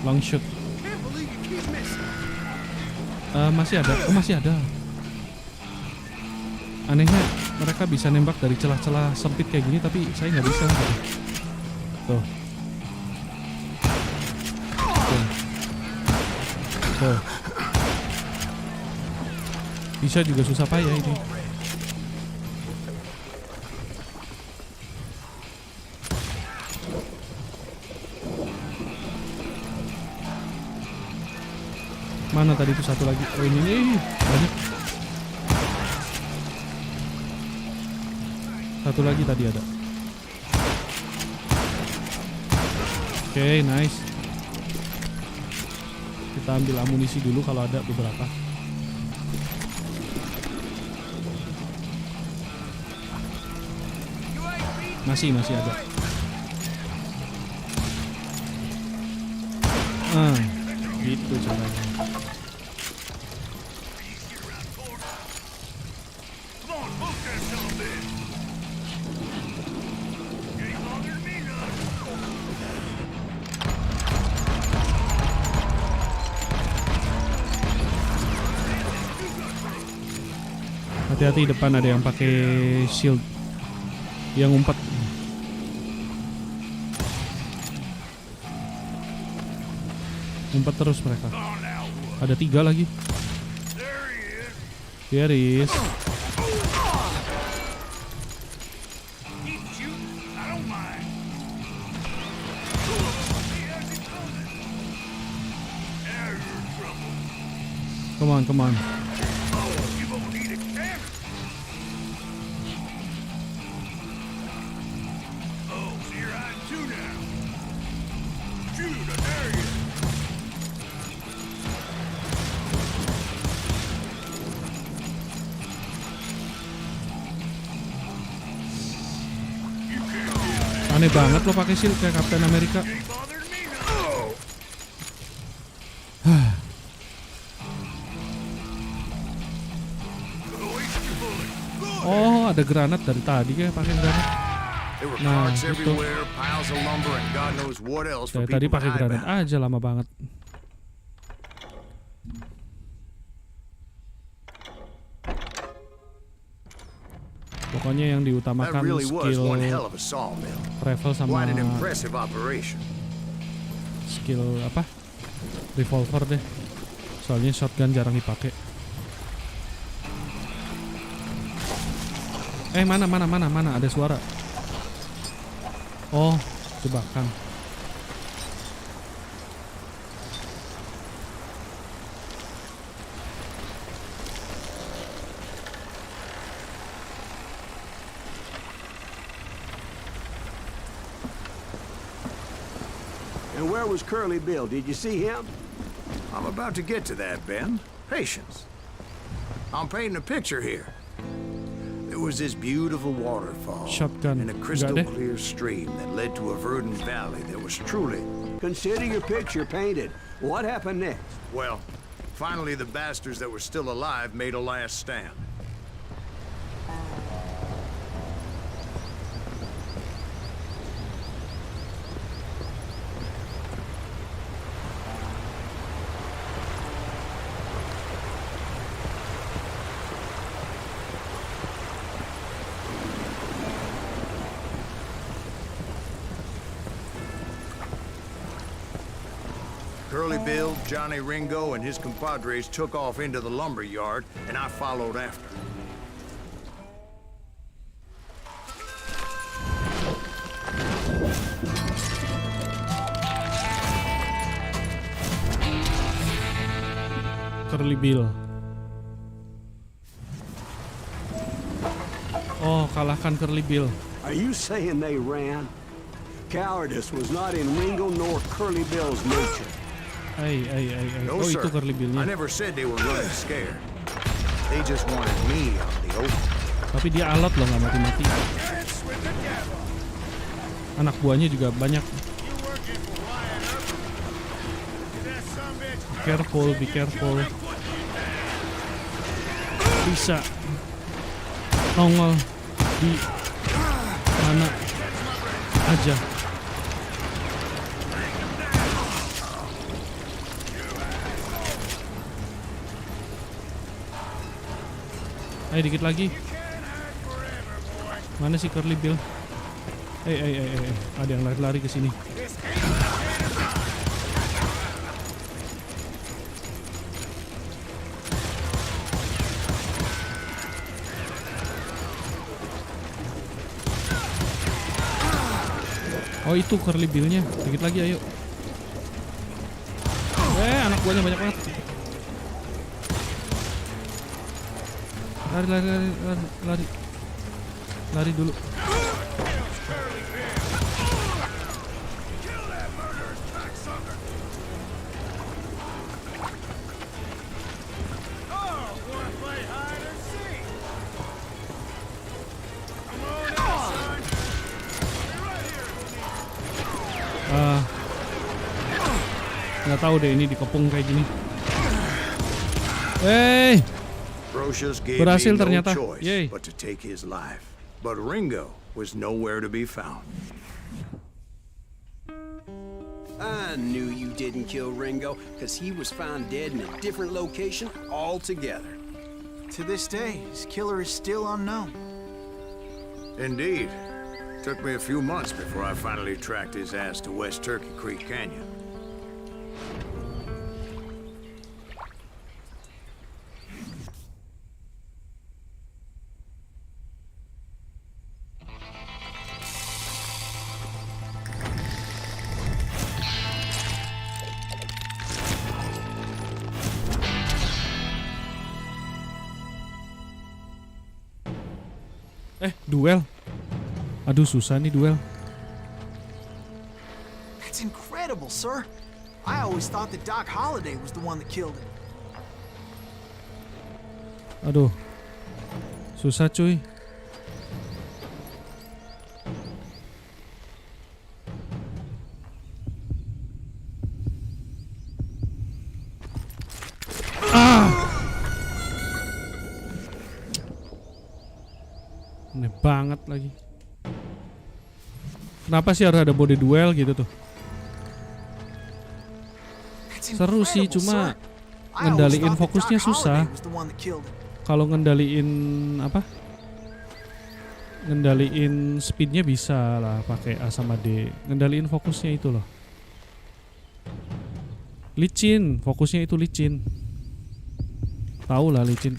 Long shot. Masih ada, masih ada. Anehnya mereka bisa nembak dari celah-celah sempit kayak gini, tapi saya nggak bisa. Tuh. Tuh. Bisa juga susah payah ini. Mana tadi itu satu lagi? Oh ini nih, banyak. Satu lagi tadi ada. Oke, nice. Kita ambil amunisi dulu kalau ada beberapa. Masih ada. Gitu caranya. Hati-hati depan ada yang pakai shield yang ngumpet. Ngumpet terus mereka. Ada 3 lagi. There is. Come on. Aneh banget lo pakai shield kayak Kapten Amerika. Oh, ada granat dari tadi kayak pakai granat. Nah, itu. Dari tadi pakai granat aja lama banget. Pokoknya yang diutamakan skill rifle sama skill apa? Revolver deh. Soalnya shotgun jarang dipakai. Mana ada suara. Oh, jebakan. And where was Curly Bill? Did you see him? I'm about to get to that, Ben. Patience. I'm painting a picture here. There was this beautiful waterfall Shotgun. and a crystal clear stream that led to a verdant valley that was truly... Consider your picture painted. What happened next? Well, finally the bastards that were still alive made a last stand. Curly Bill, Johnny Ringo, and his compadres took off into the lumber yard, and I followed after. Curly Bill. Oh, kalahkan Curly Bill. Are you saying they ran? Cowardice was not in Ringo nor Curly Bill's nature. No, Oh, sir. itu Curly Billnya. I never said they were running scared. They just wanted me out in the open. Tapi dia alot loh, nggak mati-mati. Anak buahnya juga banyak. Be careful. Bisa nongol di mana aja. Ayo dikit lagi. Mana si Curly Bill? Ada yang lari-lari ke sini. Oh, itu Curly Bill-nya. Dikit lagi, ayo. Anak buahnya banyak banget. Lari dulu. Nggak tahu deh ini dikepung kayak gini. Berhasil ternyata. Yay. But to take his life. But Ringo was nowhere to be found. I knew you didn't kill Ringo, because he was found dead in a different location altogether. To this day, his killer is still unknown. Indeed. Took me a few months before I finally tracked his ass to West Turkey Creek Canyon. Duel. Aduh, susah nih duel. That's incredible, sir. I always thought that Doc Holliday was the one that killed him. Aduh. Susah, cuy. Aneh banget lagi. Kenapa sih harus ada body duel gitu tuh? That's Seru sih, incredible, cuma sir. I always ngendaliin thought that fokusnya Doc susah. Holliday was the one that killed him. Kalau ngendaliin apa? Ngendaliin speednya bisa lah pakai A sama D. Ngendaliin fokusnya itu loh. Licin, fokusnya itu licin. Tahu lah licin.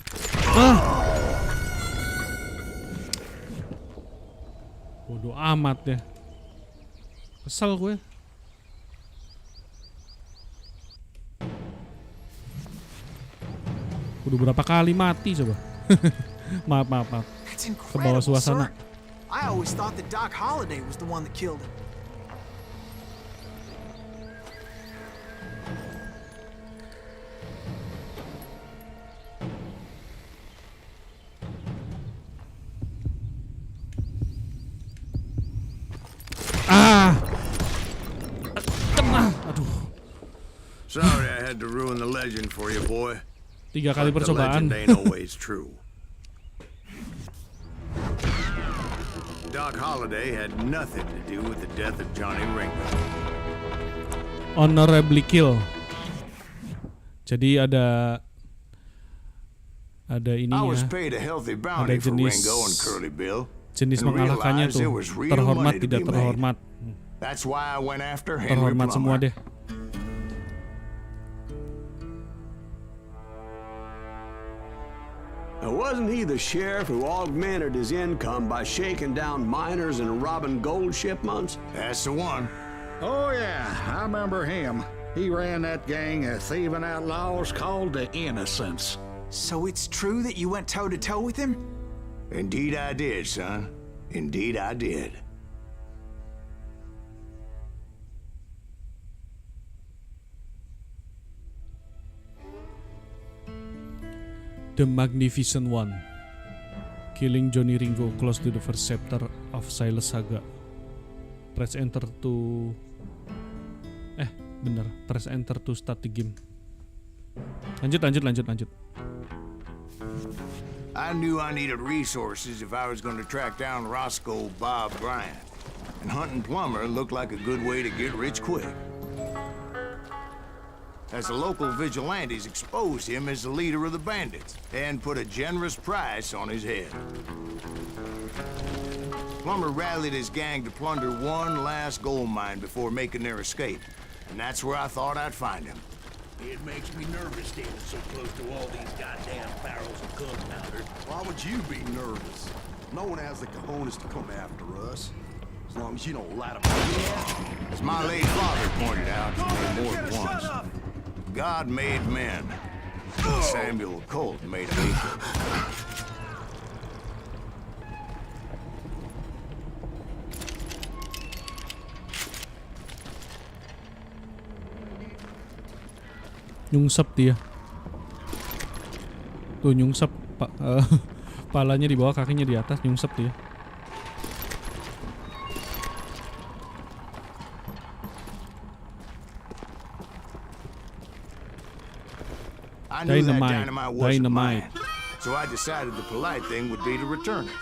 Bodoh amat ya. Kesel gue. Udah berapa kali mati coba. maaf. That's Ke bawah incredible, suasana. sir. I always thought that Doc Holliday was the one that killed him. Kena. Aduh. Sorry I had to ruin the legend for you, boy. 3 kali But the percobaan. legend ain't always true. Doc Holliday had nothing to do with the death of Johnny Ringo. Honorably kill. Jadi ada I was ininya. paid a healthy bounty for jenis- Ringo and Curly Bill. Jenis and mengalahkannya realized tuh. there was real Terhormat money to tidak be made. terhormat. That's why I went after Henry Terhormat semua Plummer. deh. Now, wasn't he the sheriff who augmented his income by shaking down miners and robbing gold shipments? That's the one. Oh, yeah, I remember him. He ran that gang of thieving outlaws called the Innocents. So it's true that you went toe-to-toe with him? Indeed I did, son. Indeed I did. The Magnificent One. Killing Johnny Ringo close to the first chapter of Silas Saga. Press enter to bener, press enter to start the game. Lanjut. I knew I needed resources if I was going to track down Roscoe Bob Bryant. And hunting Plummer looked like a good way to get rich quick. As the local vigilantes exposed him as the leader of the bandits and put a generous price on his head. Plummer rallied his gang to plunder one last gold mine before making their escape. And that's where I thought I'd find him. It makes me nervous standing so close to all these goddamn barrels of gunpowder. Why would you be nervous? No one has the cojones to come after us. As long as you don't light them up. As my late father pointed out to me more than once, God made men. Samuel Colt made them equal. Nyungsep dia. Tuh nyungsep palanya di bawah, kakinya di atas, nyungsep dia. I knew that Dynamite. dynamite wasn't Dynamite. mine, so I decided the polite thing would be to return it.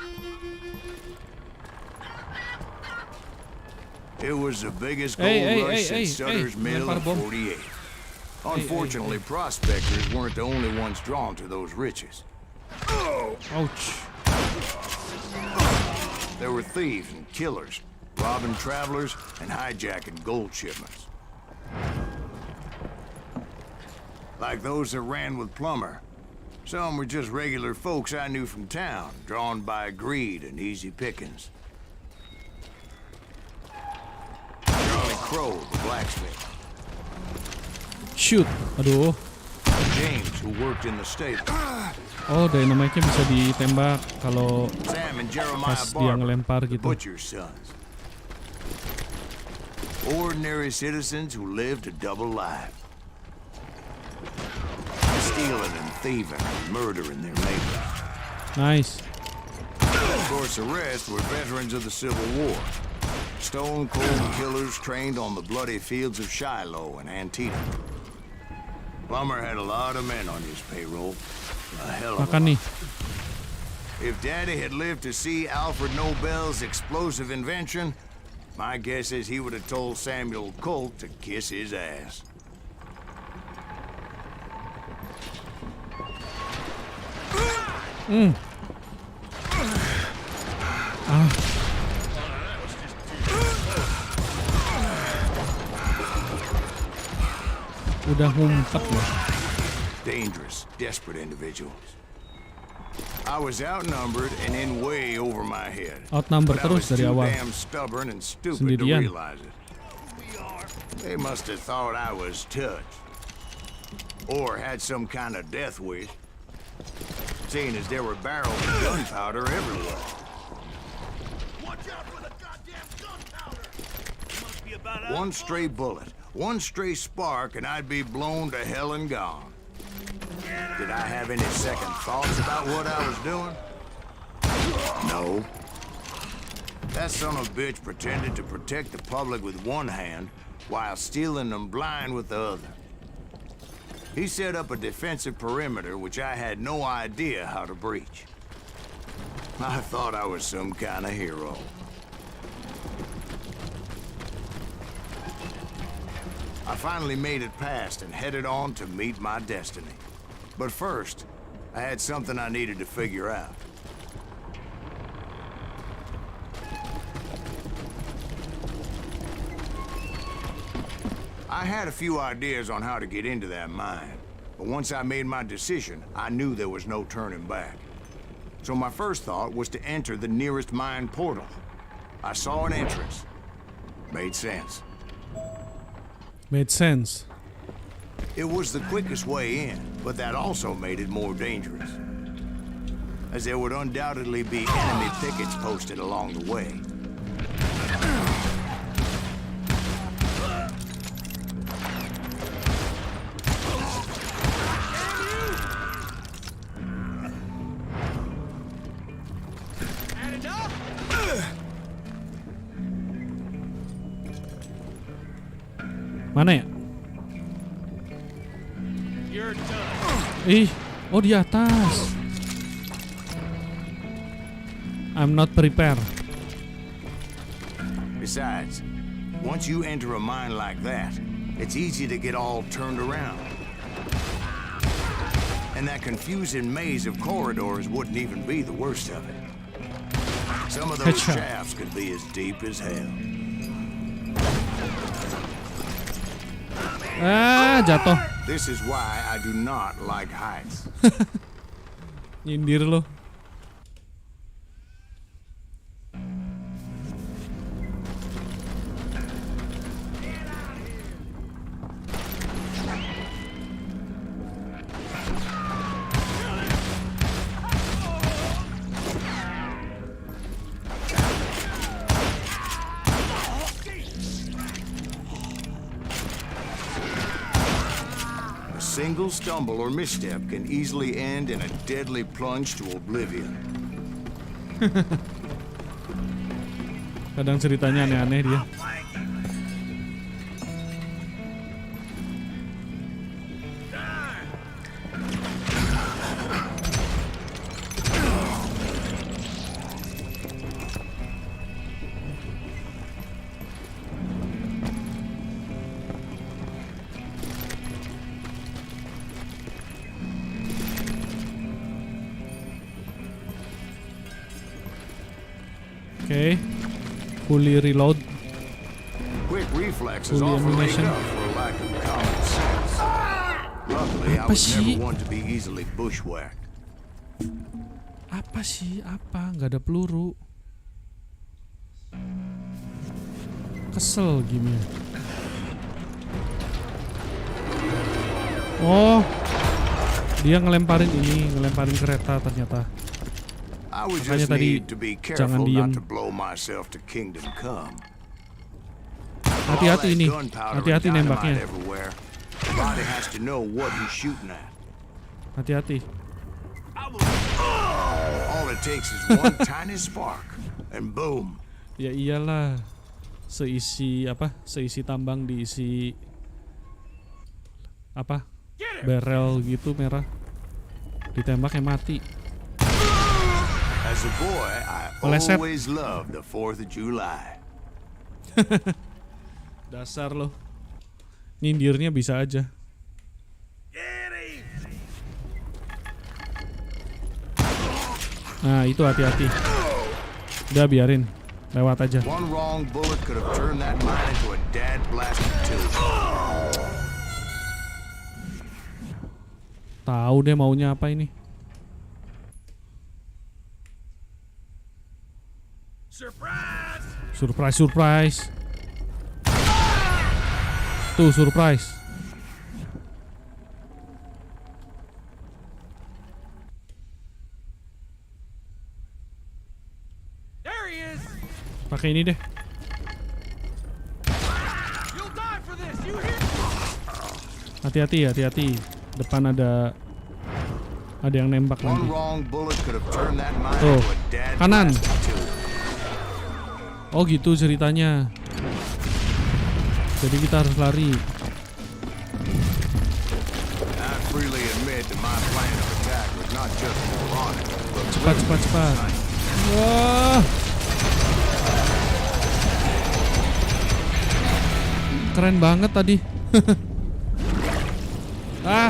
It was the biggest gold rush since Sutter's Mill lempar in bom. 48. Unfortunately, prospectors weren't the only ones drawn to those riches. Ouch. There were thieves and killers, robbing travelers and hijacking gold shipments. Like those that ran with Plummer. Some were just regular folks I knew from town, drawn by greed and easy pickings. Charlie Crow, the blacksmith. Shoot. Aduh. James, who worked in the stable. Oh, dynamite-nya bisa ditembak kalau Sam and Jeremiah pas dia Barber, ngelempar the gitu. butcher's sons. Ordinary citizens who lived a double life. Stealing and thieving and murdering their neighbors. Nice. Of course, the rest were veterans of the Civil War. Stone cold killers trained on the bloody fields of Shiloh and Antietam. Plummer had a lot of men on his payroll. A hell of a Makan nih. If Daddy had lived to see Alfred Nobel's explosive invention, my guess is he would have told Samuel Colt to kiss his ass. Udah ngumpet loh. Dangerous, desperate individuals. I was outnumbered and in way over my head. Outnumber But I was terus dari too awal. damn stubborn and stupid Sendirian. to realize it. They must have thought I was touched. Or had some kind of death wish. Seeing as there were barrels of gunpowder everywhere. Watch out for the goddamn gunpowder! Must be about One stray bullet, one stray spark, and I'd be blown to hell and gone. Did I have any second thoughts about what I was doing? No. That son of a bitch pretended to protect the public with one hand while stealing them blind with the other. He set up a defensive perimeter which I had no idea how to breach. I thought I was some kind of hero. I finally made it past and headed on to meet my destiny. But first, I had something I needed to figure out. I had a few ideas on how to get into that mine, but once I made my decision, I knew there was no turning back. So my first thought was to enter the nearest mine portal. I saw an entrance. Made sense. Made sense. It was the quickest way in, but that also made it more dangerous, as there would undoubtedly be enemy pickets posted along the way. Mana ya? Ih, oh di atas. I'm not prepared. Besides, once you enter a mine like that, it's easy to get all turned around. And that confusing maze of corridors wouldn't even be the worst of it. Some of those Headshot. shafts could be as deep as hell. Ah, jatuh. This is why I do not like heights. Nyindir lo. A single stumble or misstep can easily end in a deadly plunge to oblivion. Kadang ceritanya aneh-aneh dia. Oke, fully reload. Quick reflexes Fully often make ammunition. up for a lack of common sense. Luckily, I Apa was sih? never one to be easily bushwhacked. Apa sih? Apa? Nggak ada peluru. Kesel gini. Oh, dia ngelemparin ini, ngelemparin kereta ternyata. I would Makanya just tadi need to be jangan careful diem. not to blow myself to kingdom come. Hati-hati All that ini, gunpowder hati-hati and dynamite nembaknya. everywhere. Body has to know what he's shooting at. Hati-hati. All it takes is one tiny spark, and boom. Ya iyalah, seisi apa? Seisi tambang diisi apa? Barrel gitu merah. Ditembaknya mati. As a boy, I Meleset. always loved the 4th of July. Dasar lo. Nyindirnya bisa aja. Nah, itu hati-hati. Udah biarin. Lewat aja. One wrong bullet could have turned that mine into a dad blasted tube. Tahu deh maunya apa ini. Surprise, surprise. Tuh, surprise. Pakai ini deh. Hati-hati, hati-hati. Depan ada yang nembak One lagi. wrong bullet could have turned that mine Tuh, into a dad kanan. blasted tube. Oh gitu ceritanya. Jadi kita harus lari. I freely admit that my plan of attack was not just moronic, but Cepat, cepat, cepat. Wah. Keren banget tadi. Ah.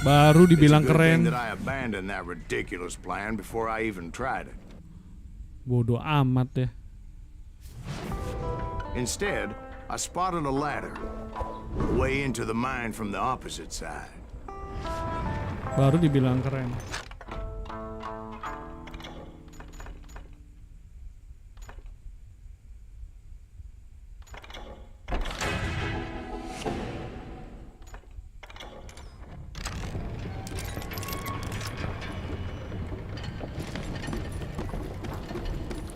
Baru dibilang it's a good thing keren. that I abandoned that ridiculous plan before I even tried it. Bodoh amat deh. Instead, I spotted a ladder way into the mine from the opposite side. Baru dibilang keren.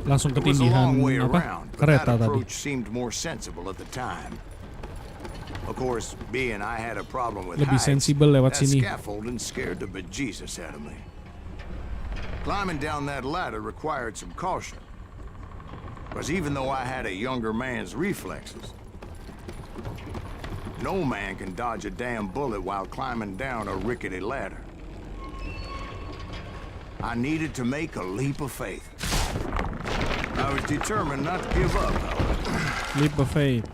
Langsung It was a ketindihan long way apa? around, but Kereta that tadi. approach seemed more sensible at the time. Of course, being I had a problem with Lebih heights, sensibel lewat that sini. scaffolding scared the bejesus out of me. Climbing down that ladder required some caution, because even though I had a younger man's reflexes, no man can dodge a damn bullet while climbing down a rickety ladder. I needed to make a leap of faith. I was determined not to give up, however. Leap of faith.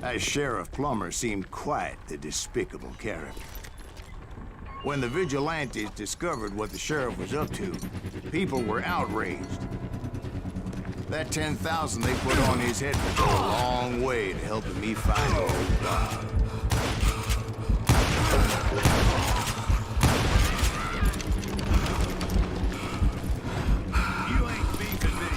As Sheriff Plummer seemed quite a despicable character. When the vigilantes discovered what the sheriff was up to, people were outraged. That 10,000 they put on his head would go a long way to helping me find old God. You ain't beefing me.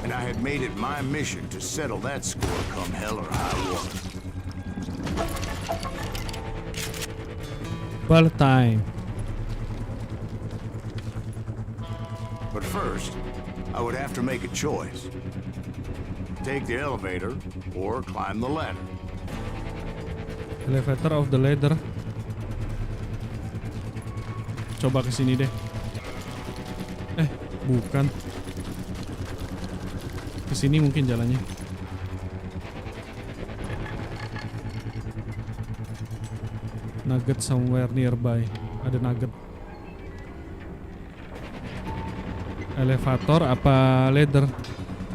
And I had made it my mission to settle that score come hell or high water. Ball time. But first, I would have to make a choice. Take the elevator or climb the ladder. Elevator of the ladder. Coba ke sini deh. Bukan. Ke sini mungkin jalannya. Nugget somewhere nearby. Ada nugget. Elevator apa ladder?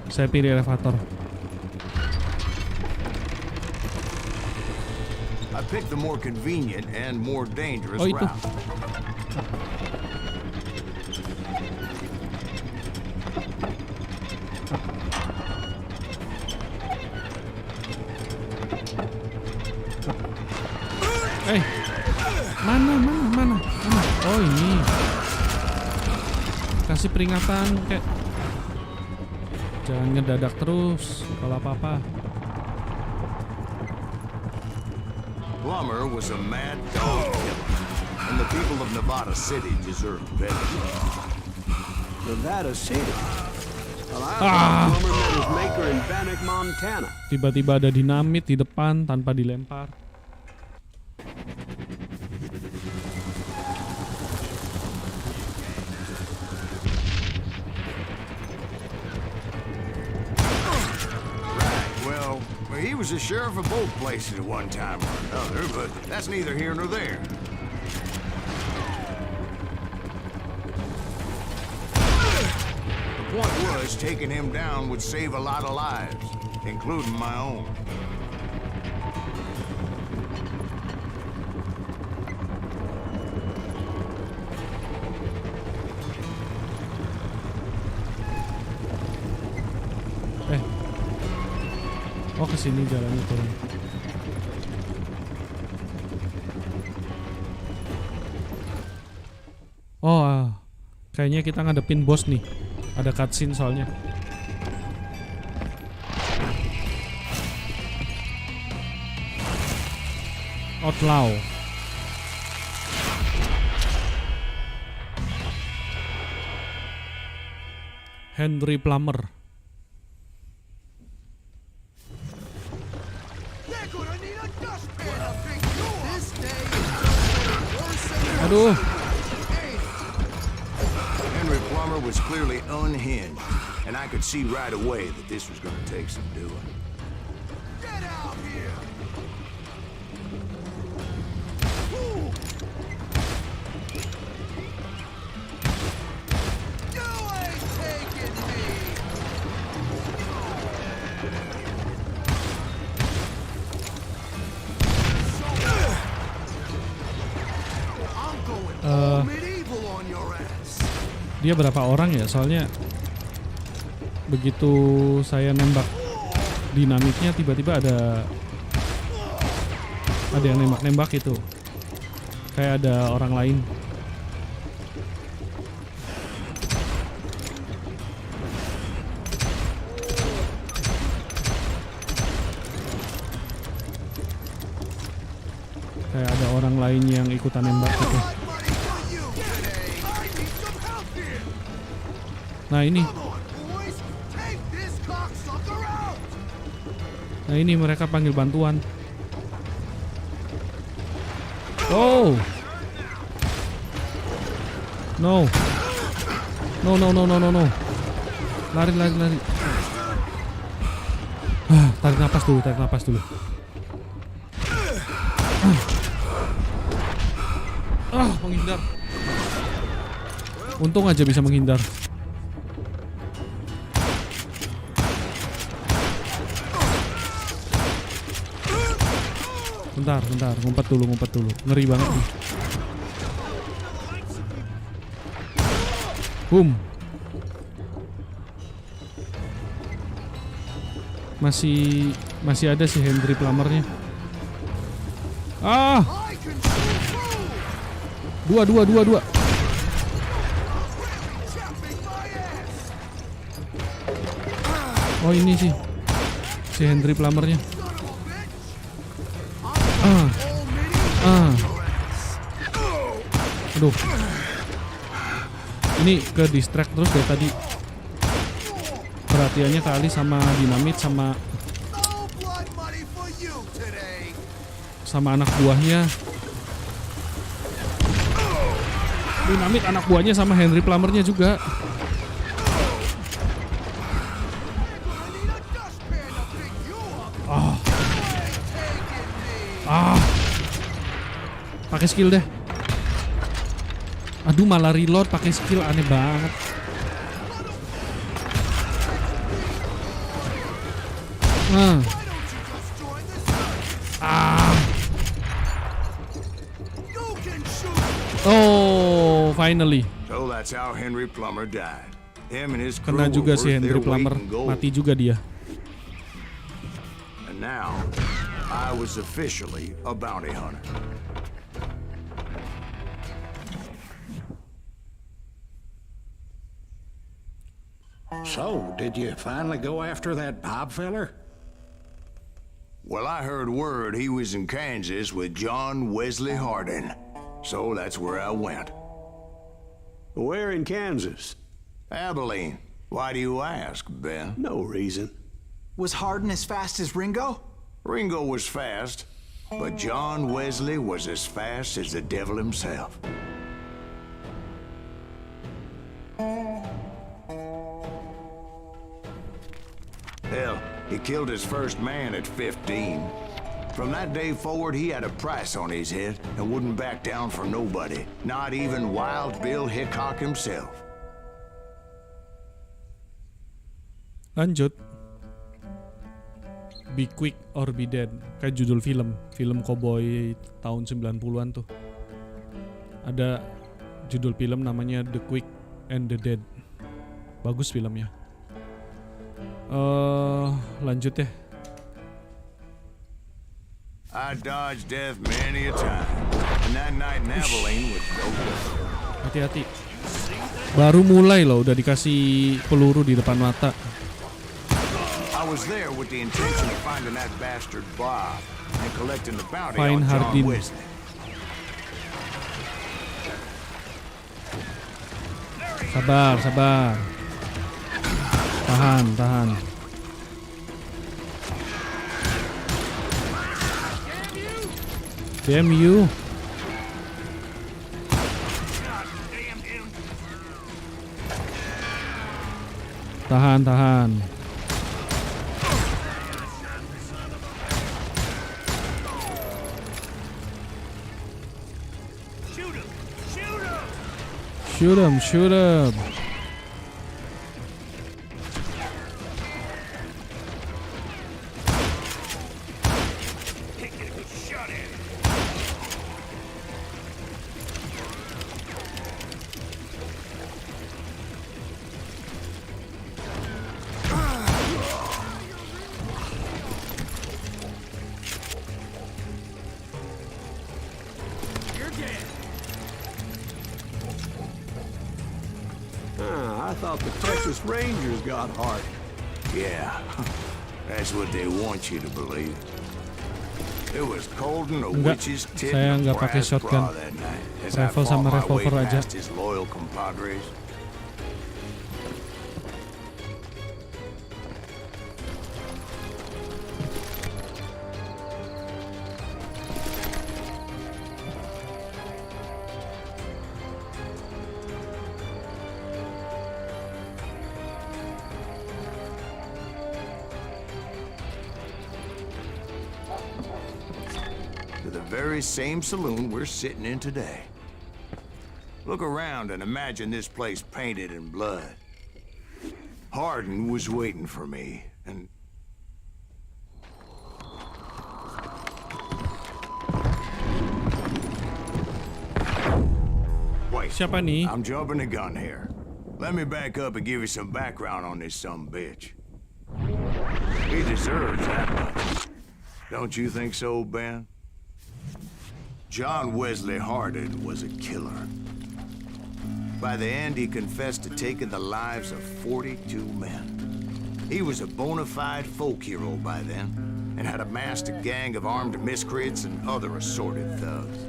Saya pilih elevator. I picked the more convenient and more dangerous Oh, itu. route. Mana? Oh ini. Kasih peringatan kayak. Jangan ngedadak terus kalau apa-apa. Plummer was a mad dog killer, and the people of Nevada City deserved better. Nevada City. Well, I thought Plummer met his maker in Bannock, Montana. Tiba-tiba ada dinamit di depan tanpa dilempar. Well, Well, he was the sheriff of both places at one time or another, but that's neither here nor there. The point was, taking him down would save a lot of lives, including my own. Oh, kesini jalannya turun. Oh, kayaknya kita ngadepin bos nih. Ada cutscene soalnya. Outlaw. Henry Plummer. Aduh. Henry Plummer was clearly unhinged, and I could see right away that this was going to take some doing. Get out here! You ain't taking me! Dia berapa orang ya? Soalnya begitu saya nembak dinamitnya tiba-tiba ada yang nembak-nembak itu. Kayak ada orang lain. Kayak ada orang lain yang ikutan nembak gitu. Nah ini. Nah ini mereka panggil bantuan. Oh. No. No. Lari. Tarik napas dulu. Menghindar. Untung aja bisa menghindar. Bentar, ngumpet dulu. Ngeri banget nih. Boom. Masih ada si Henry Plummernya. Ah. Dua. Oh ini sih si Henry Plummernya. Aduh. Ini ke distract terus dari tadi. Perhatiannya kali sama dinamit sama anak buahnya. Dinamit anak buahnya sama Henry Plummernya juga. Pakai skill deh. Aduh malah reload pakai skill, aneh banget. Oh, finally. So that's how Henry Plummer died. Him and his crew Kena juga were si worth Henry their Plummer, weight in gold. mati juga dia. And now, I was officially a bounty hunter. So, did you finally go after that Bob feller? Well, I heard word he was in Kansas with John Wesley Hardin. So that's where I went. Where in Kansas? Abilene. Why do you ask, Ben? No reason. Was Hardin as fast as Ringo? Ringo was fast, but John Wesley was as fast as the devil himself. Hell, He killed his first man at 15. From that day forward, he had a price on his head and wouldn't back down for nobody, not even Wild Bill Hickok himself. Lanjut. Be Quick or Be Dead. Kayak judul film Koboi tahun 90-an tuh. Ada judul film namanya The Quick and the Dead. Bagus filmnya. Lanjut ya. I dodged death many a time, and that night in Abilene was dope. Hati-hati. Baru mulai loh udah dikasih peluru di depan mata. I was there with the intention of finding that bastard Bob and collecting the bounty Fine on John Hardin. Wesley. Sabar. Tahan. Damn you. Tahan. Shoot him. I thought the Texas Rangers got heart. Yeah, that's what they want you to believe. It was cold in a Enggak, witch's tit saya in a nggak pakai brass shotgun. bra that night. As I Rifle fought sama my way revolver aja. past his loyal compadres. To the very same saloon we're sitting in today. Look around and imagine this place painted in blood. Hardin was waiting for me, and... Wait, Siapa nih? I'm jumping the gun here. Let me back up and give you some background on this sumbitch. He deserves that much. Don't you think so, Ben? John Wesley Hardin was a killer. By the end, he confessed to taking the lives of 42 men. He was a bona fide folk hero by then, and had amassed a gang of armed miscreants and other assorted thugs.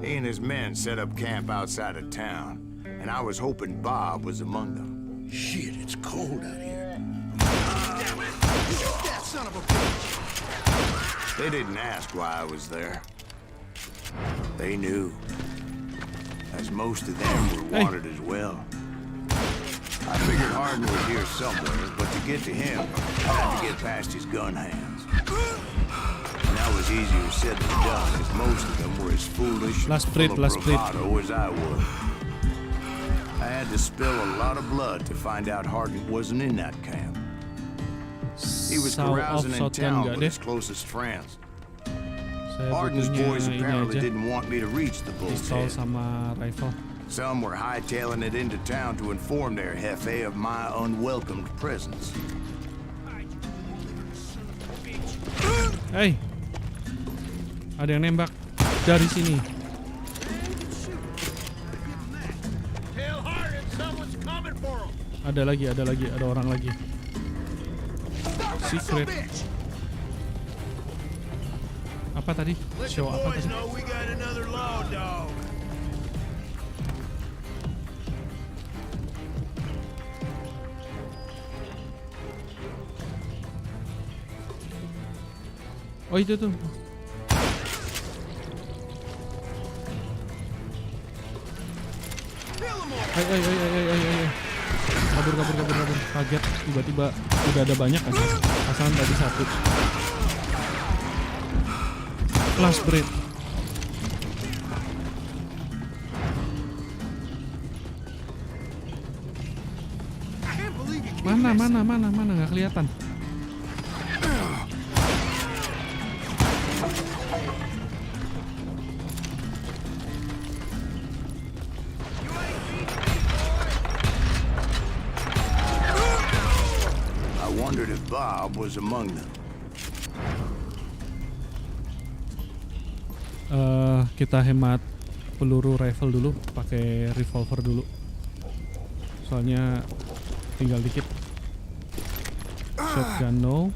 He and his men set up camp outside of town, and I was hoping Bob was among them. Shit, it's cold out here. Damn it! Shoot that son of a bitch! They didn't ask why I was there. They knew, as most of them were wanted as well. I figured Hardin was here somewhere, but to get to him, I had to get past his gun hands. And that was easier said than done, as most of them were as foolish and full of bravado as I was. I had to spill a lot of blood to find out Hardin wasn't in that camp. He was carousing in town with his closest friends. Hardin's boys apparently didn't want me to reach the bull's Pistol head. sama rifle. Some were hightailing it into town to inform their jefe of my unwelcomed presence. Hey, ada yang nembak dari sini. Ada lagi, ada orang lagi. Secret. Apa tadi? Show apa tadi? Oh itu tuh. Ayo. Kabur. Kaget tiba-tiba udah ada banyak kan. Pasangan tadi satu. Class break. Mana nggak kelihatan. I wondered if Bob was among them. Kita hemat peluru rifle dulu, pakai revolver dulu. Soalnya tinggal dikit. Shotgun no.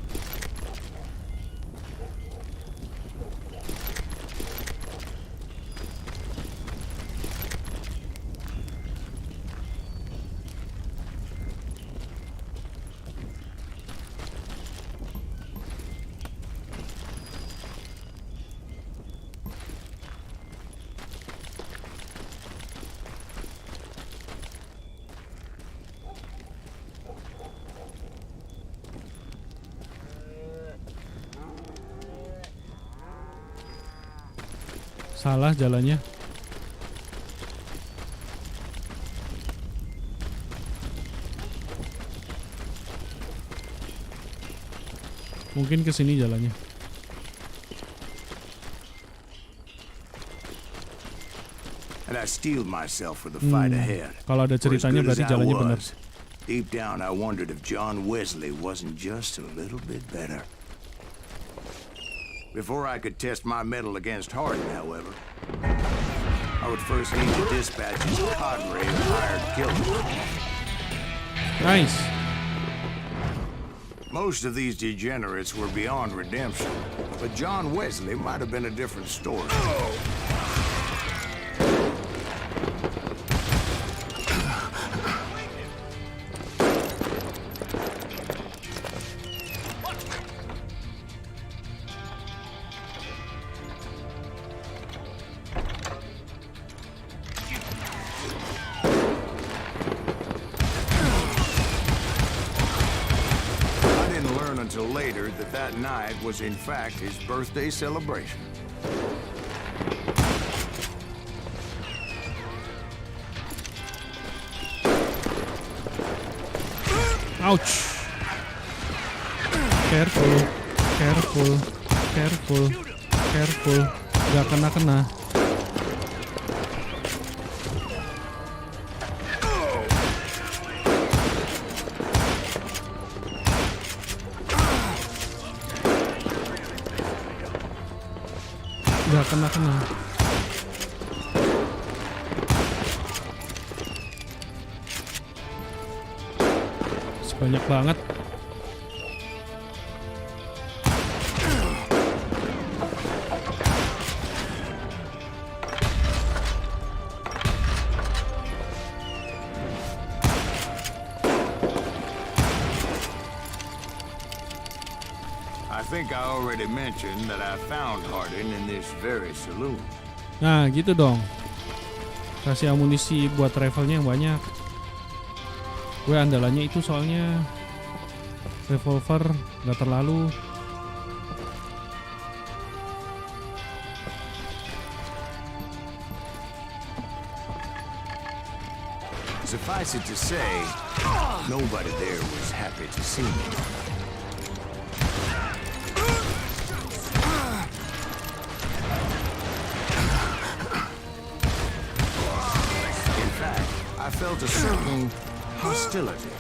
Salah jalannya. Mungkin ke sini jalannya. And I steeled myself for the fight ahead. Kalau ada For as ceritanya good as berarti I jalannya benar. was, deep down I wondered if John Wesley wasn't just a little bit better. Before I could test my mettle against Hardin, however, I would first need to dispatch his cadre of hired killers. Nice. Most of these degenerates were beyond redemption, but John Wesley might have been a different story. Until later that night was in fact his birthday celebration. Ouch. Careful. Gak kena. Gak kena. Sebanyak banget. I think I already mentioned that I found Hardin in this very saloon. Nah gitu dong. Kasih amunisi buat rifle-nya yang banyak. Gue andalannya itu soalnya revolver gak terlalu. Suffice it to say, nobody there was happy to see me. I felt a certain hostility.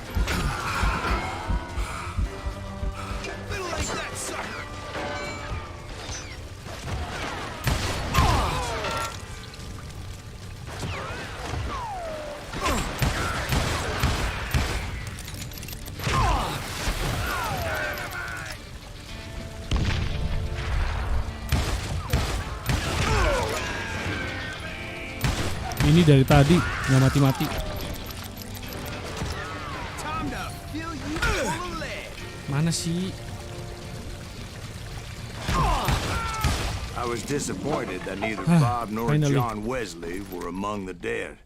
Ini dari tadi nggak mati-mati. Mana sih? I was disappointed that neither Bob nor Finally. John Wesley were among the dead.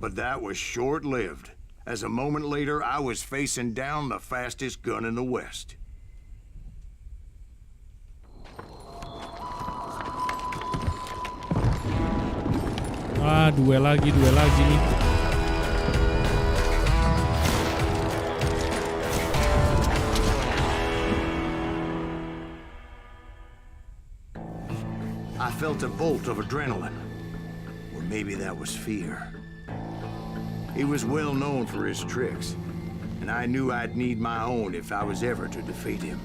But that was short-lived. as a moment later I was facing down the fastest gun in the West. Duel lagi nih. I felt a bolt of adrenaline. Or maybe that was fear. He was well known for his tricks, and I knew I'd need my own if I was ever to defeat him.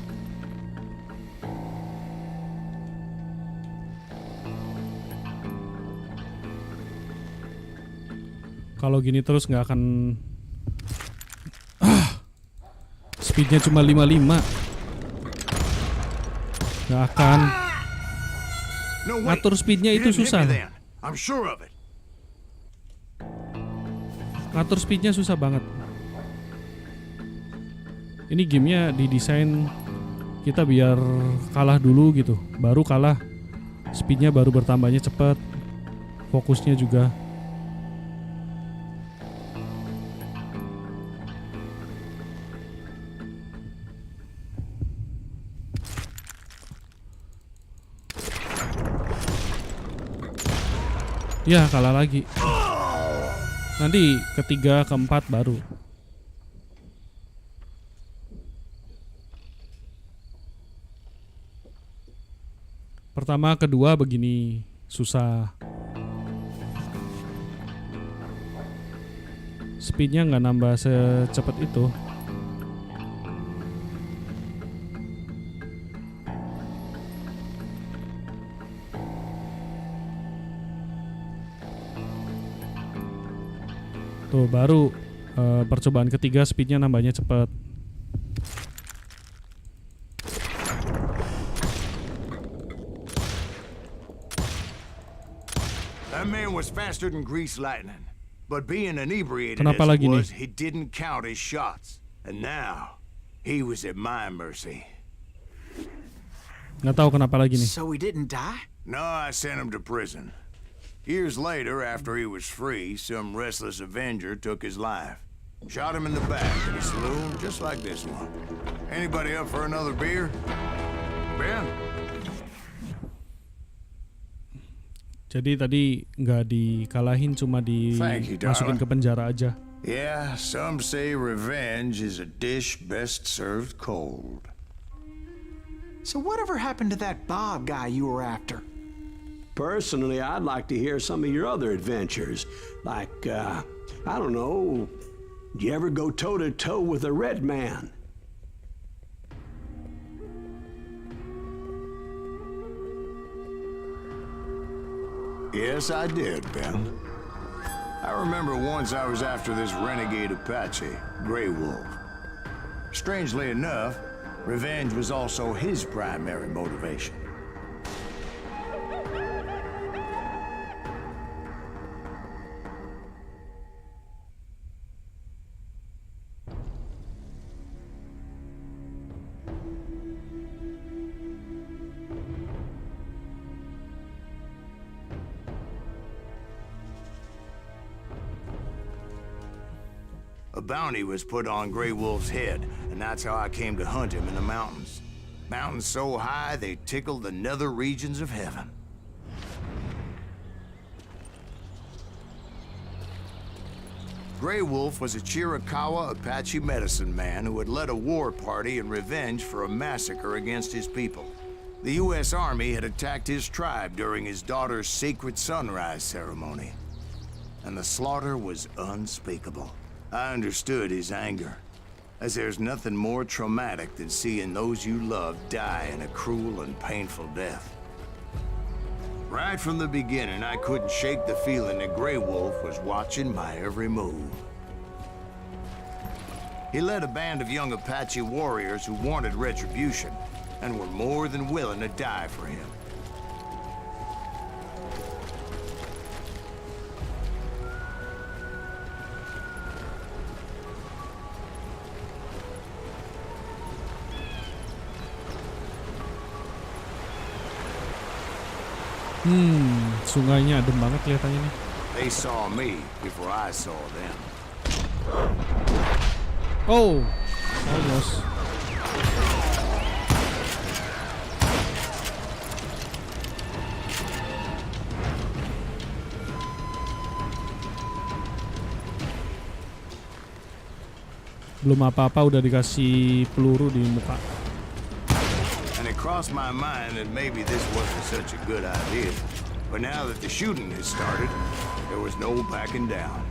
Kalau gini terus nggak akan. Speednya cuma 55. Nggak akan. No, wait. Ngatur speednya You itu didn't hit susah. me then. I'm sure of it. Ngatur speednya susah banget. Ini gamenya didesain kita biar kalah dulu gitu, baru kalah. Speednya baru bertambahnya cepat. Fokusnya juga. Ya kalah lagi. Nanti ketiga, keempat baru. Pertama, kedua begini susah. Speednya nggak nambah secepat itu. Tuh baru percobaan ketiga speednya nambahnya cepat. That man was faster than grease lightning. But being inebriated Kenapa as lagi he nih? was, he didn't count his shots. And now, he was at my mercy. Nggak tahu kenapa lagi nih. So he didn't die? No, I sent him to prison. Years later, after he was free, some restless avenger took his life. Shot him in the back in a saloon just like this one. Anybody up for another beer? Ben? Jadi tadi nggak dikalahin, cuma Thank you, dimasukin darling. ke penjara aja. Yeah, some say revenge is a dish best served cold. So whatever happened to that Bob guy you were after? Personally, I'd like to hear some of your other adventures. Like, I don't know, did you ever go toe-to-toe with a red man? Yes, I did, Ben. I remember once I was after this renegade Apache, Grey Wolf. Strangely enough, revenge was also his primary motivation. A bounty was put on Grey Wolf's head, and that's how I came to hunt him in the mountains. Mountains so high they tickled the nether regions of heaven. Grey Wolf was a Chiricahua Apache medicine man who had led a war party in revenge for a massacre against his people. The U.S. Army had attacked his tribe during his daughter's sacred sunrise ceremony, and the slaughter was unspeakable. I understood his anger, as there's nothing more traumatic than seeing those you love die in a cruel and painful death. Right from the beginning, I couldn't shake the feeling that Grey Wolf was watching my every move. He led a band of young Apache warriors who wanted retribution, and were more than willing to die for him. Sungainya adem banget kelihatannya nih. They saw me before I saw them. Oh, almost. Belum apa-apa udah dikasih peluru di muka. And it crossed my mind that maybe this wasn't such a good idea. But now that the shooting has started, there was no backing down.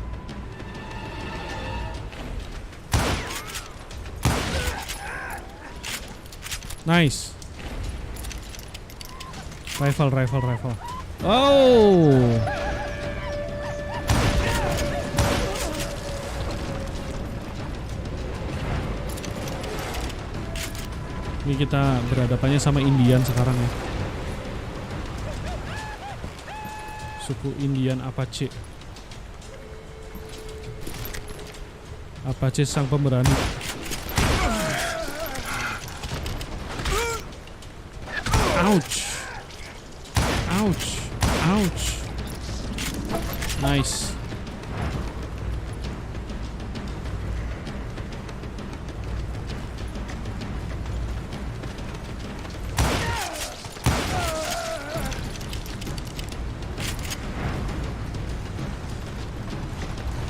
Nice. Rifle. Oh. Ini kita berhadapannya sama Indian sekarang ya. Suku Indian Apache. Apache sang pemberani. Ouch. Nice.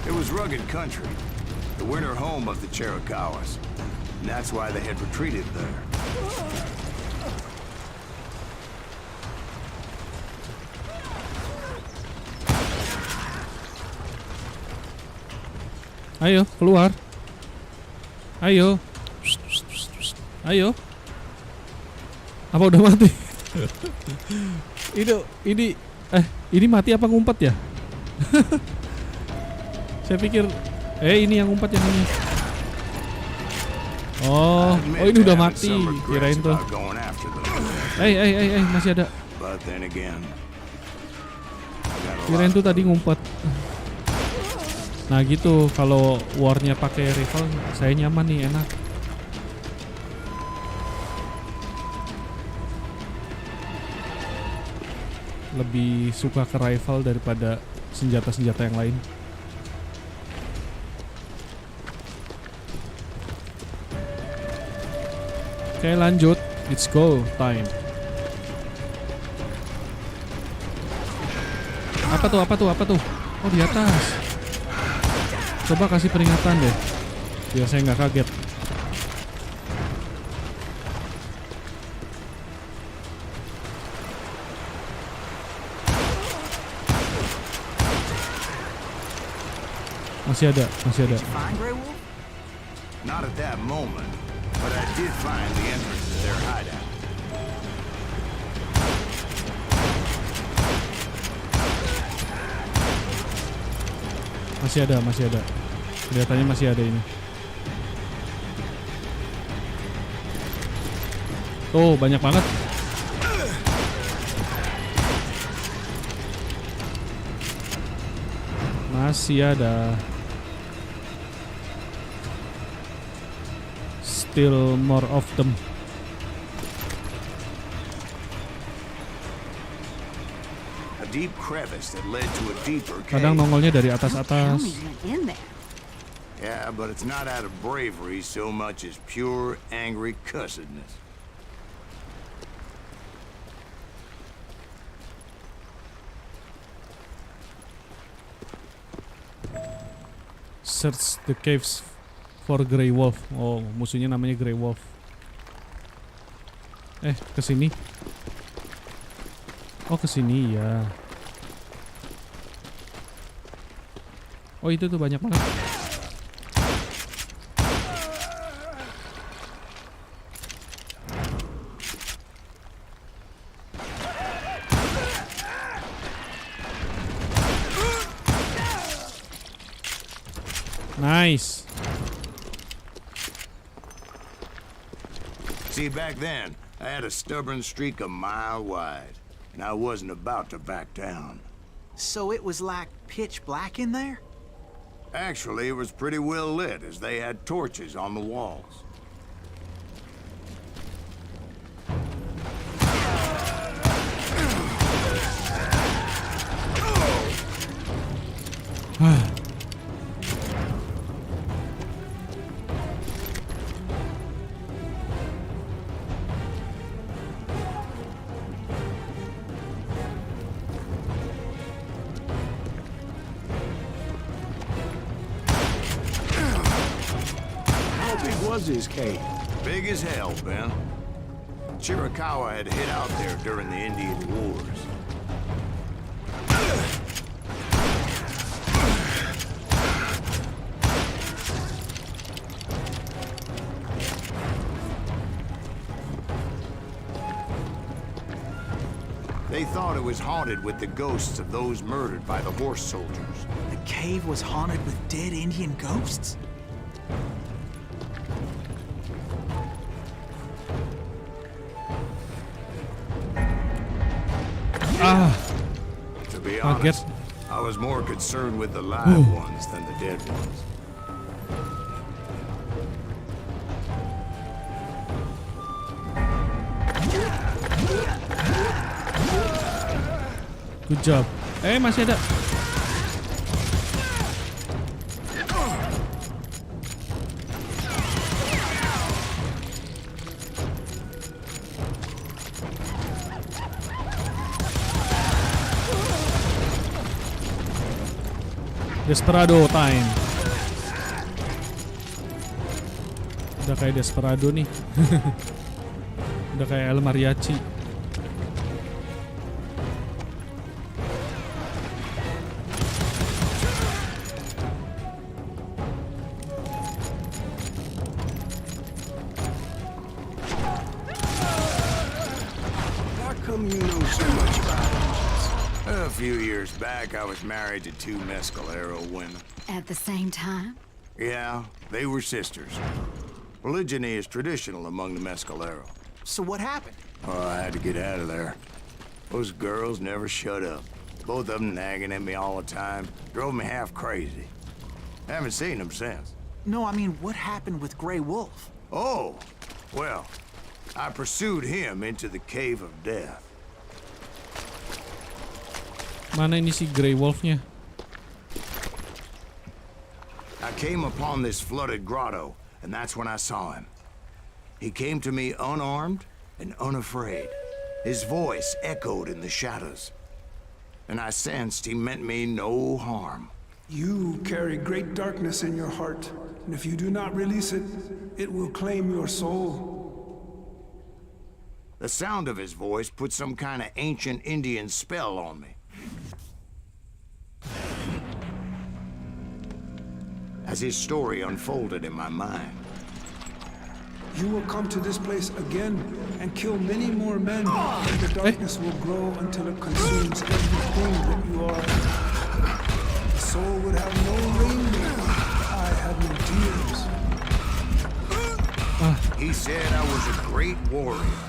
It was rugged country, the winter home of the Chiricahuas, and that's why they had retreated there. Ayo, keluar. Ayo. Apa udah mati? Ini mati apa ngumpet ya? Saya pikir ini yang ngumpet yang ini. Oh, ini udah mati. Kirain tuh. Masih ada. Kirain tuh tadi ngumpet. Nah gitu, kalau warnya pakai rifle, saya nyaman nih, enak. Lebih suka ke rifle daripada senjata-senjata yang lain. Oke, lanjut. It's go time. Apa tuh? Oh, di atas. Coba kasih peringatan deh, biar saya nggak kaget. Masih ada. Not at that moment, but I did find the entrance to their hideout. Masih ada. Kelihatannya masih ada ini. Tuh, banyak banget. Masih ada. Still more of them. Deep crevice that led to a deeper cave. Kadang nongolnya dari atas-atas. Yeah, but it's not out of bravery so much as pure angry cussedness. Search the caves for Grey Wolf. Oh, musuhnya namanya Grey Wolf. Kesini. Oh, kesini ya. Oh, itu tuh banyak banget. Nice. See, back then, I had a stubborn streak a mile wide, and I wasn't about to back down. So it was like pitch black in there? Actually, it was pretty well lit, as they had torches on the walls. was his cave? Big as hell, Ben. Chiricahua had hid out there during the Indian Wars. They thought it was haunted with the ghosts of those murdered by the horse soldiers. The cave was haunted with dead Indian ghosts? To be I honest, guess- I was more concerned with the live ones than the dead ones. Good job. Masih ada. Desperado time. Udah kayak Desperado nih. Udah kayak El Mariachi. How come you know so much about Indians? A few years back, I was married to 2 Mescalero women. At the same time? Yeah, they were sisters. Polygyny is traditional among the Mescalero. So what happened? Oh, I had to get out of there. Those girls never shut up. Both of them nagging at me all the time. Drove me half crazy. Haven't seen them since. No, I mean, what happened with Grey Wolf? Oh, well, I pursued him into the Cave of Death. Mana ini si Grey Wolf-nya? I came upon this flooded grotto, and that's when I saw him. He came to me unarmed and unafraid. His voice echoed in the shadows, and I sensed he meant me no harm. You carry great darkness in your heart, and if you do not release it, it will claim your soul. The sound of his voice put some kind of ancient Indian spell on me. As his story unfolded in my mind, You will come to this place again and kill many more men, and the darkness will grow until it consumes everything that you are. The soul would have no rainbow. I have no tears. he said I was a great warrior,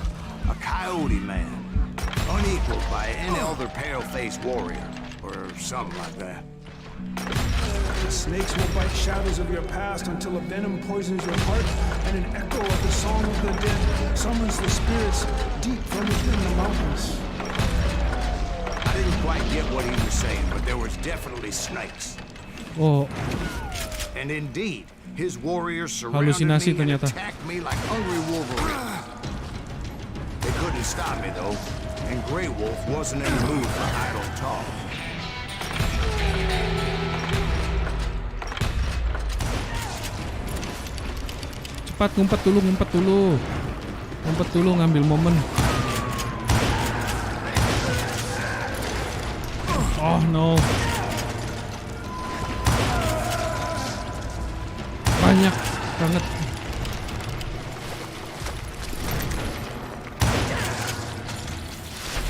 a coyote man, unequaled by any other pale-faced warrior, or something like that. The snakes will bite shadows of your past until a venom poisons your heart, and an echo of the song of the dead summons the spirits deep from within the mountains. I didn't quite get what he was saying, but there was definitely snakes. Oh, And indeed, his warriors surrounded Halusinasi me and ternyata. attacked me like hungry wolverines. They couldn't stop me, though, and Grey Wolf wasn't in the mood for idle talk. cepat ngumpet dulu, ngumpet dulu. Ngumpet dulu ngambil momen. Oh no. Banyak banget.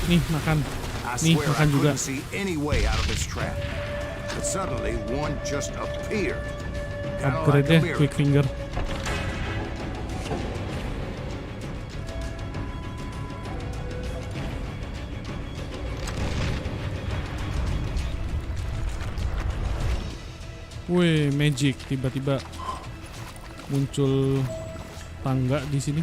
Nih makan. I Nih swear I makan juga. couldn't see any way out of this trap. But suddenly, one just appeared. Kinda Upgrade like a deh, miracle. quick finger. Wih, magic, tiba-tiba muncul tangga di sini.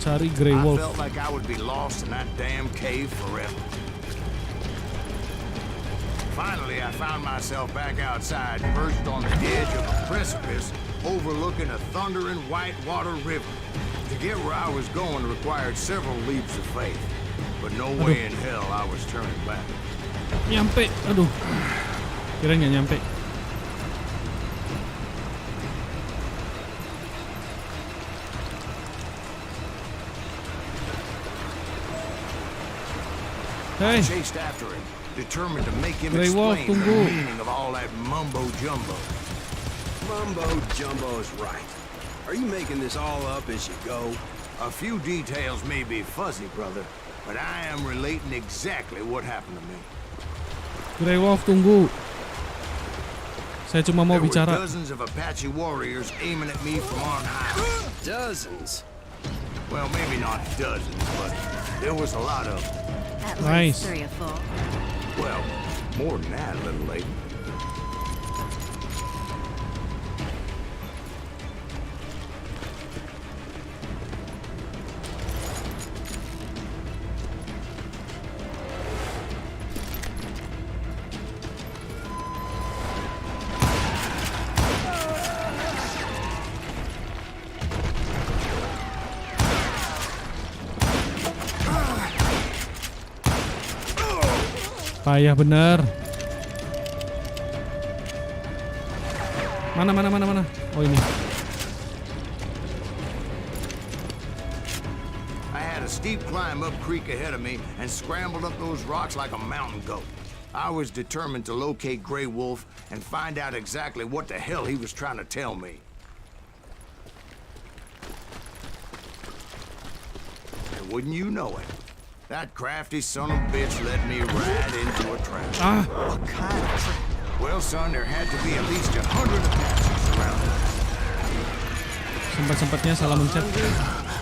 Cari Grey I Wolf. felt like I would be lost in that damn cave forever. Finally, I found myself back outside, perched on the edge of a precipice overlooking a thundering whitewater river. To get where I was going required several leaps of faith, but no way in hell I was turning back. Nyampe, aduh. Kira nggak nyampe. Hey, Chased after him, determined to make him Grey Wolf, explain the tunggu. meaning of all that mumbo jumbo. Mumbo jumbo's right. Are you making this all up as you go? A few details may be fuzzy, brother, but I am relating exactly what happened to me. Grey Wolf, tunggu. Saya cuma mau There were bicara. dozens of Apache warriors aiming at me from on high. Dozens. Well, maybe not dozens, but there was a lot of them. At Nice. least 3 or 4. Well, more than that, little lady. Payah bener. Mana? Oh ini. I had a steep climb up creek ahead of me and scrambled up those rocks like a mountain goat. I was determined to locate Grey Wolf and find out exactly what the hell he was trying to tell me. And wouldn't you know it, that crafty son of a bitch led me right into a trap. What kind of trap? Well, son, there had to be at least 100 Apaches around us. Sempat-sempatnya salah mencet.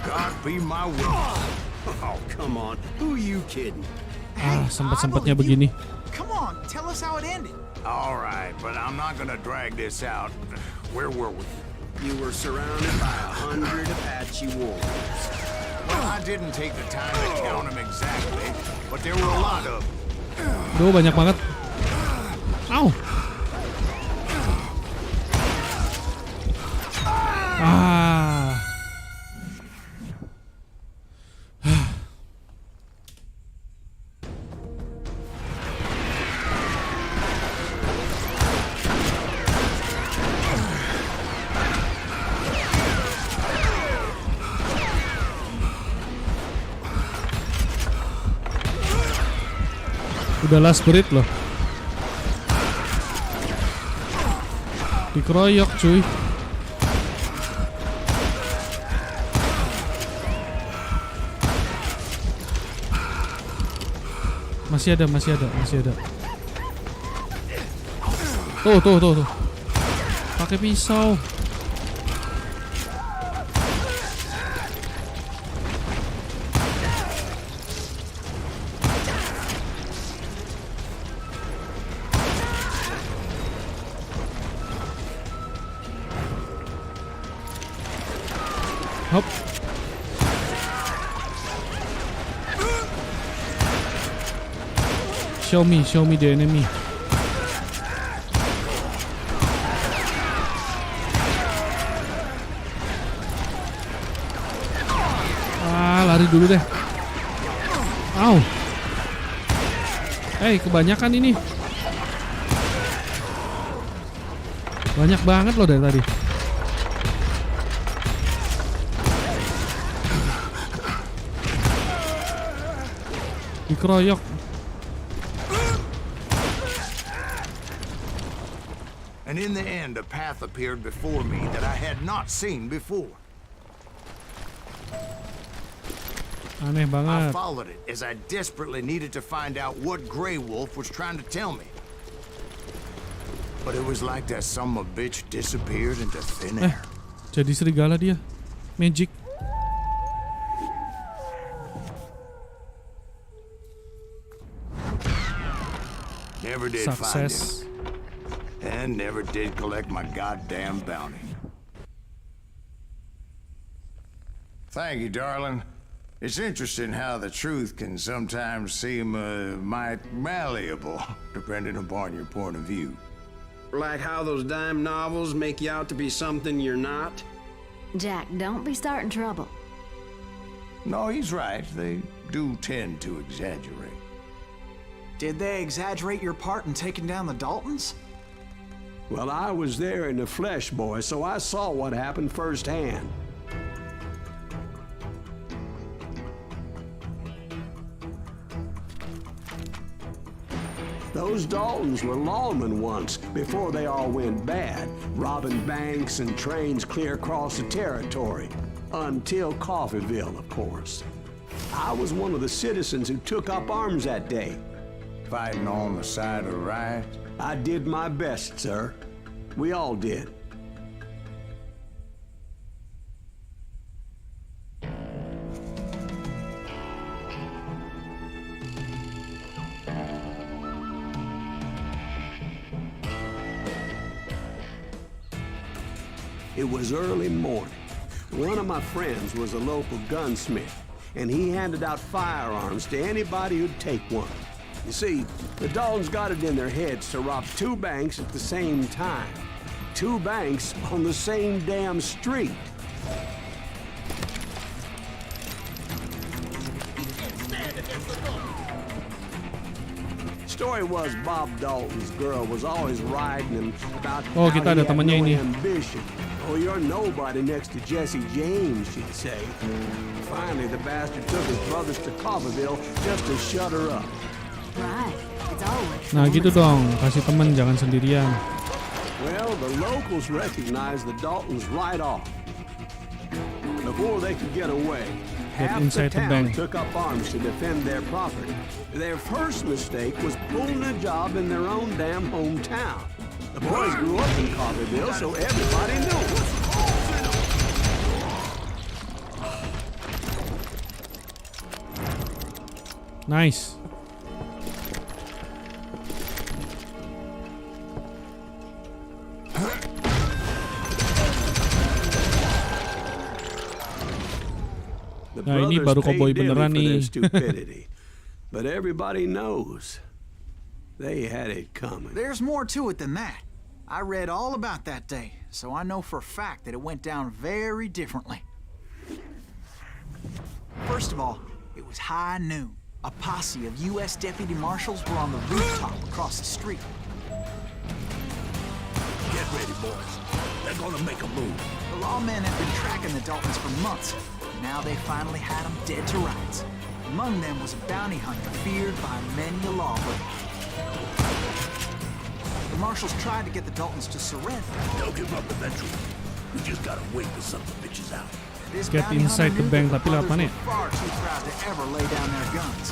God be my witness. Oh, come on. Who you kidding? Sempat-sempatnya begini. Come on, tell us how it ended. All right, but I'm not gonna drag this out. Where were we? You were surrounded by 100 Apache warriors. Well, I didn't take the time to count them exactly, but there were a lot of them. Duh, banyak banget. Au. Udah last breath loh. Dikeroyok cuy. Masih ada. Tuh. Pakai pisau. Hop. Show me the enemy. Lari dulu deh. Au. Kebanyakan ini. Banyak banget loh dari tadi. Dikeroyok. And in the end, a path appeared before me that I had not seen before. Aneh I banget. followed it as I desperately needed to find out what Grey Wolf was trying to tell me. But it was like that son of a bitch disappeared into thin air. Jadi serigala dia. Magic. Never did find Sukses. him. And never did collect my goddamn bounty. Thank you, darling. It's interesting how the truth can sometimes seem might malleable, depending upon your point of view. Like how those dime novels make you out to be something you're not? Jack, don't be starting trouble. No, he's right. They do tend to exaggerate. Did they exaggerate your part in taking down the Daltons? Well, I was there in the flesh, boy, so I saw what happened firsthand. Those Daltons were lawmen once, before they all went bad, robbing banks and trains clear across the territory. Until Coffeeville, of course. I was one of the citizens who took up arms that day. Fighting on the side of right? I did my best, sir. We all did. It was early morning. One of my friends was a local gunsmith, and he handed out firearms to anybody who'd take one. You see, the Daltons got it in their heads to rob 2 banks at the same time. 2 banks on the same damn street. Story was Bob Dalton's girl was always riding him about Oh, how kita he ada had temannya no ini. ambition. Oh, you're nobody next to Jesse James, she'd say. Finally, the bastard took his brothers to Coffeeville just to shut her up. Right. It's always Nah gitu dong, kasih temen jangan sendirian. Well, the locals recognized the Daltons right off. Before they could get away, Get half the inside the town bank. took up arms to defend their property. Their first mistake was pulling a job in their own damn hometown. The boys grew up in Coffeeville, so everybody knew it. Nice. The Nah, ini brothers baru paid Koboi dearly beneran for their nih. stupidity. But everybody knows they had it coming. There's more to it than that. I read all about that day, so I know for a fact that it went down very differently. First of all, it was high noon. A posse of U.S. deputy marshals were on the rooftop across the street. Get ready, boys. They're gonna make a move. The lawmen had been tracking the Daltons for months. Now they finally had them dead to rights. Among them was a bounty hunter feared by many a lawbreaker. The marshals tried to get the Daltons to surrender. They'll give up eventually. We just gotta wait the sons of bitches out. This Get bounty inside hunter the knew bank, that tapi lewat brothers mana ya? were far too proud to ever lay down their guns.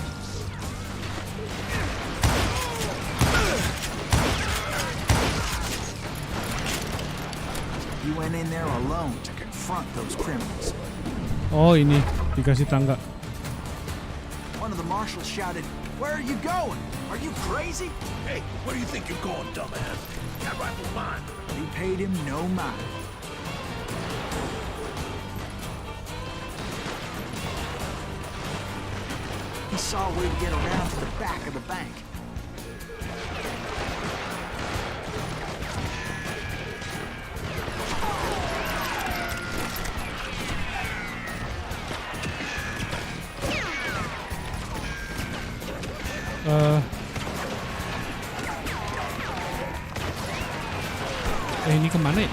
He went in there alone to confront those criminals. Oh ini dikasih tangga. One of the marshals shouted, "Where are you going? Are you crazy?" Hey, where do you think you're going, dumbass? That rifle's mine. He paid him no mind. He saw a way to get around to the back of the bank. Ini kemana ya?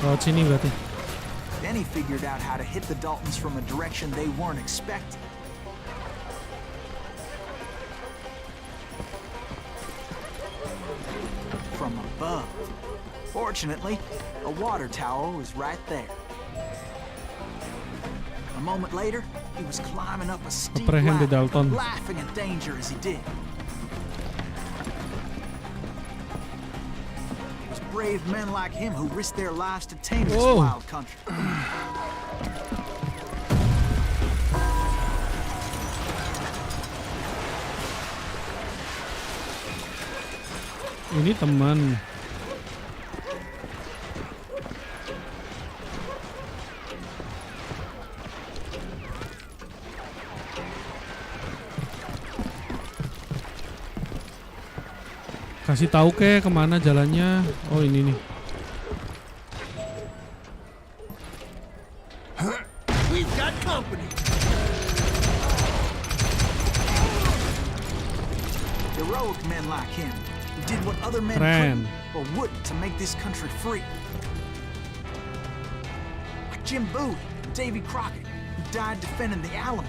Oh sini berarti. Then he figured out how to hit the Daltons from a direction they weren't expecting. From above. Fortunately, a water tower was right there. A moment later, he was climbing up a steep Apprehended ladder, Dalton. laughing at danger as he did. It was brave men like him who risked their lives to tame this Whoa. wild country. Ini teman. Kasih tahu ke kemana jalannya. Oh ini nih. We've got company. men like him, who did what other men Keren. couldn't or wouldn't to make this country free. Like Jim Bowie and Davy Crockett, who died defending the Alamo.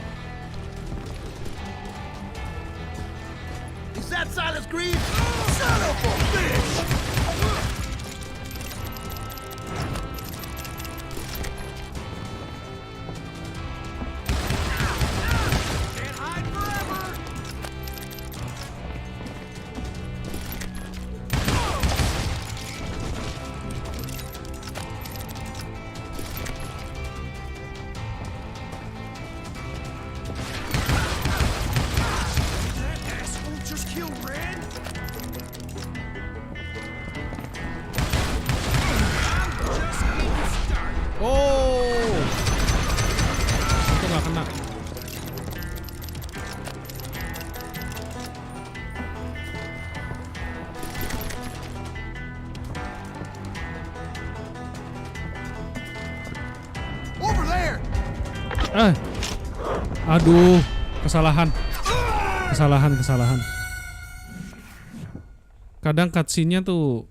Is that Silas Green? Son of a bitch! Oh, itu nggak kena. Over there! Aduh, kesalahan. Kadang cutscene-nya tuh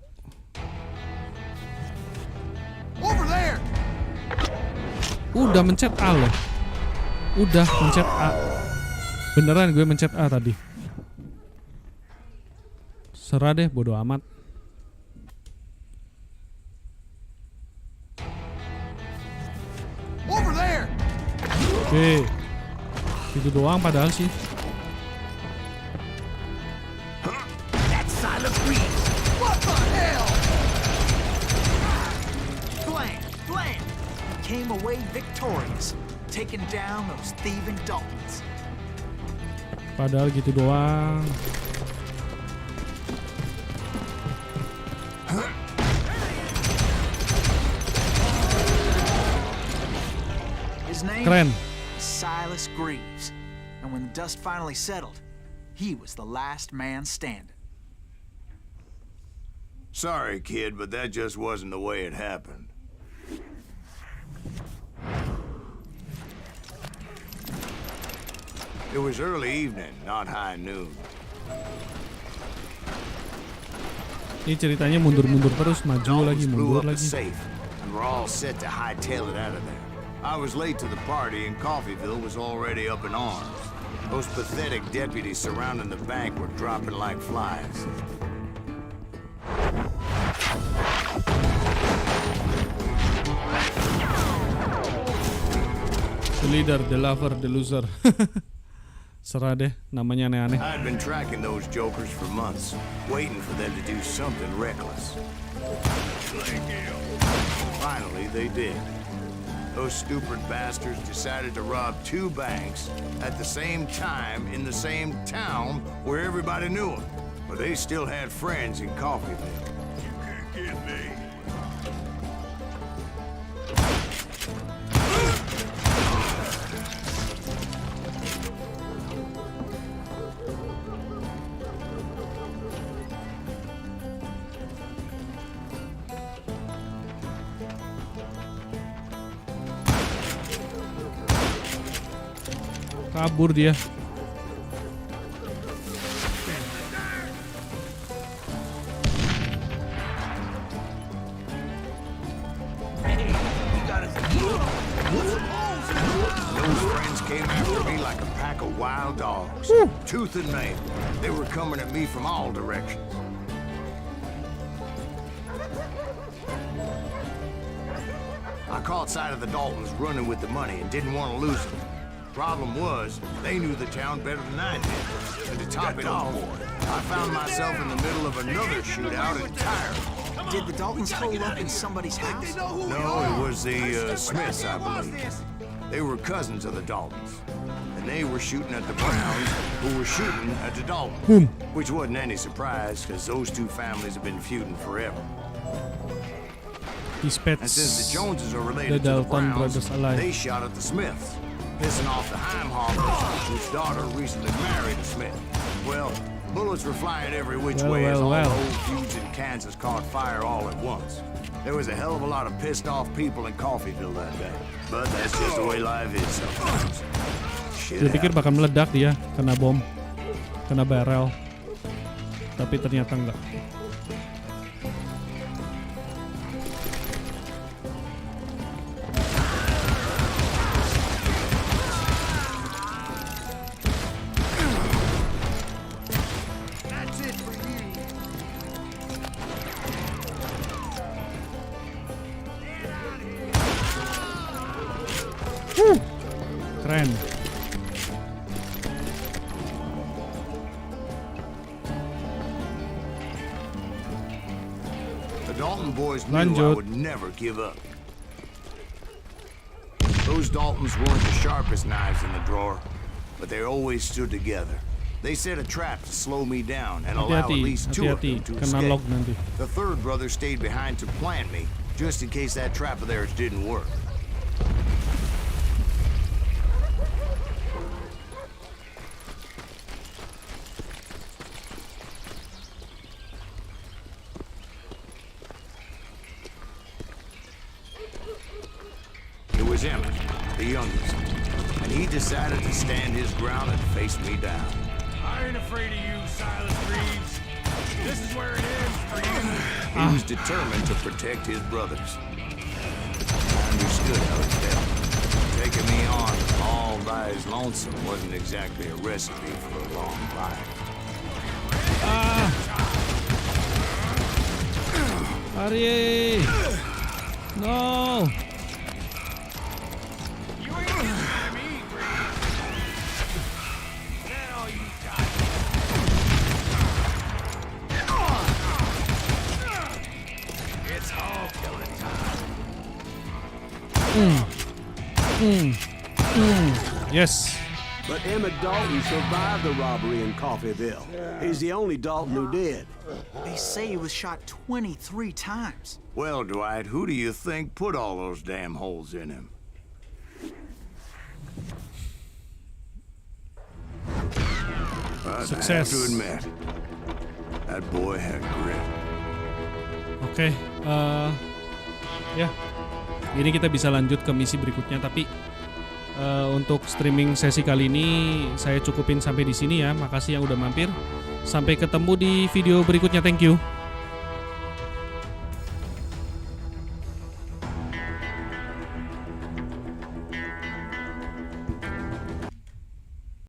Over there! udah mencet A loh. Udah mencet A. Beneran gue mencet A tadi. Serah deh, bodo amat. Over there! Oke. Itu doang padahal sih. That's Silas Green! What the hell? Blam! Came away victorious, taking down those thieving Daltons. Padahal gitu doang. His name Keren. is Silas Greaves, and when the dust finally settled, he was the last man standing. Sorry, kid, but that just wasn't the way it happened. It was early evening, not high noon. Ini ceritanya mundur-mundur terus, maju lagi, Daltons blew mundur up the lagi. safe, and we're all set to hightail it out of there. I was late to the party, and Coffeyville was already up in arms. Those pathetic deputies surrounding the bank were dropping like flies. The leader, the lover, the loser. Serah deh, namanya aneh-aneh. I'd been tracking those jokers for months, waiting for them to do something reckless. Finally, they did. Those stupid bastards decided to rob 2 banks at the same time in the same town where everybody knew them. But they still had friends in Coffeyville. You can't get me. Kabur dia. Those friends came after me like a pack of wild dogs, tooth and nail. They were coming at me from all directions. I caught sight of the Daltons running with the money and didn't want to lose them. Problem was, they knew the town better than I did. And to top it off, I found myself in the middle of another shootout entirely. Did the Daltons hole up in somebody's house? No, it was the Smiths, I believe. They were cousins of the Daltons. And they were shooting at the Browns, who were shooting at the Daltons. Boom. Which wasn't any surprise, because those two families have been feuding forever. These pets. And since the Joneses are related The to the Dalton Browns, brothers alive. they shot at the Smiths, pissing off the Heimhoffers, whose daughter recently married a Smith. Well, bullets were flying every which way as all the old feuds in Kansas caught fire all at once. There was a hell of a lot of pissed off people in Coffeyville that day. But that's just the way life is sometimes. Shit Dia pikir happens. bakal meledak dia, kena bom, kena barrel. tapi ternyata enggak. Keren. The Dalton boys knew I Lanjut. would never give up. Those Daltons weren't the sharpest knives in the drawer, but they always stood together. They set a trap to slow me down and allow at Hati-hati, least two of hati-hati, them to kena escape. lock nanti. The third brother stayed behind to plant me, just in case that trap of theirs didn't work. It was Emmett, the youngest, and he decided to stand his ground and face me down. I ain't afraid of you, Silas Reeves. This is where it ends for you. He was determined to protect his brothers. I understood how he felt. Taking me on all by his lonesome wasn't exactly a recipe for a long life. Ari! No! You ain't gonna let me eat, Reeves. Is that all you got? It's all killing time. Yes. But Emmett Dalton survived the robbery in Coffeeville. He's the only Dalton who did. They say he was shot 23 times. Well, Dwight, who do you think put all those damn holes in him? But Success. I have to admit, that boy had grit. Oke, ya. Ini kita bisa lanjut ke misi berikutnya, tapi untuk streaming sesi kali ini saya cukupin sampai di sini ya. Makasih yang udah mampir. Sampai ketemu di video berikutnya. Thank you.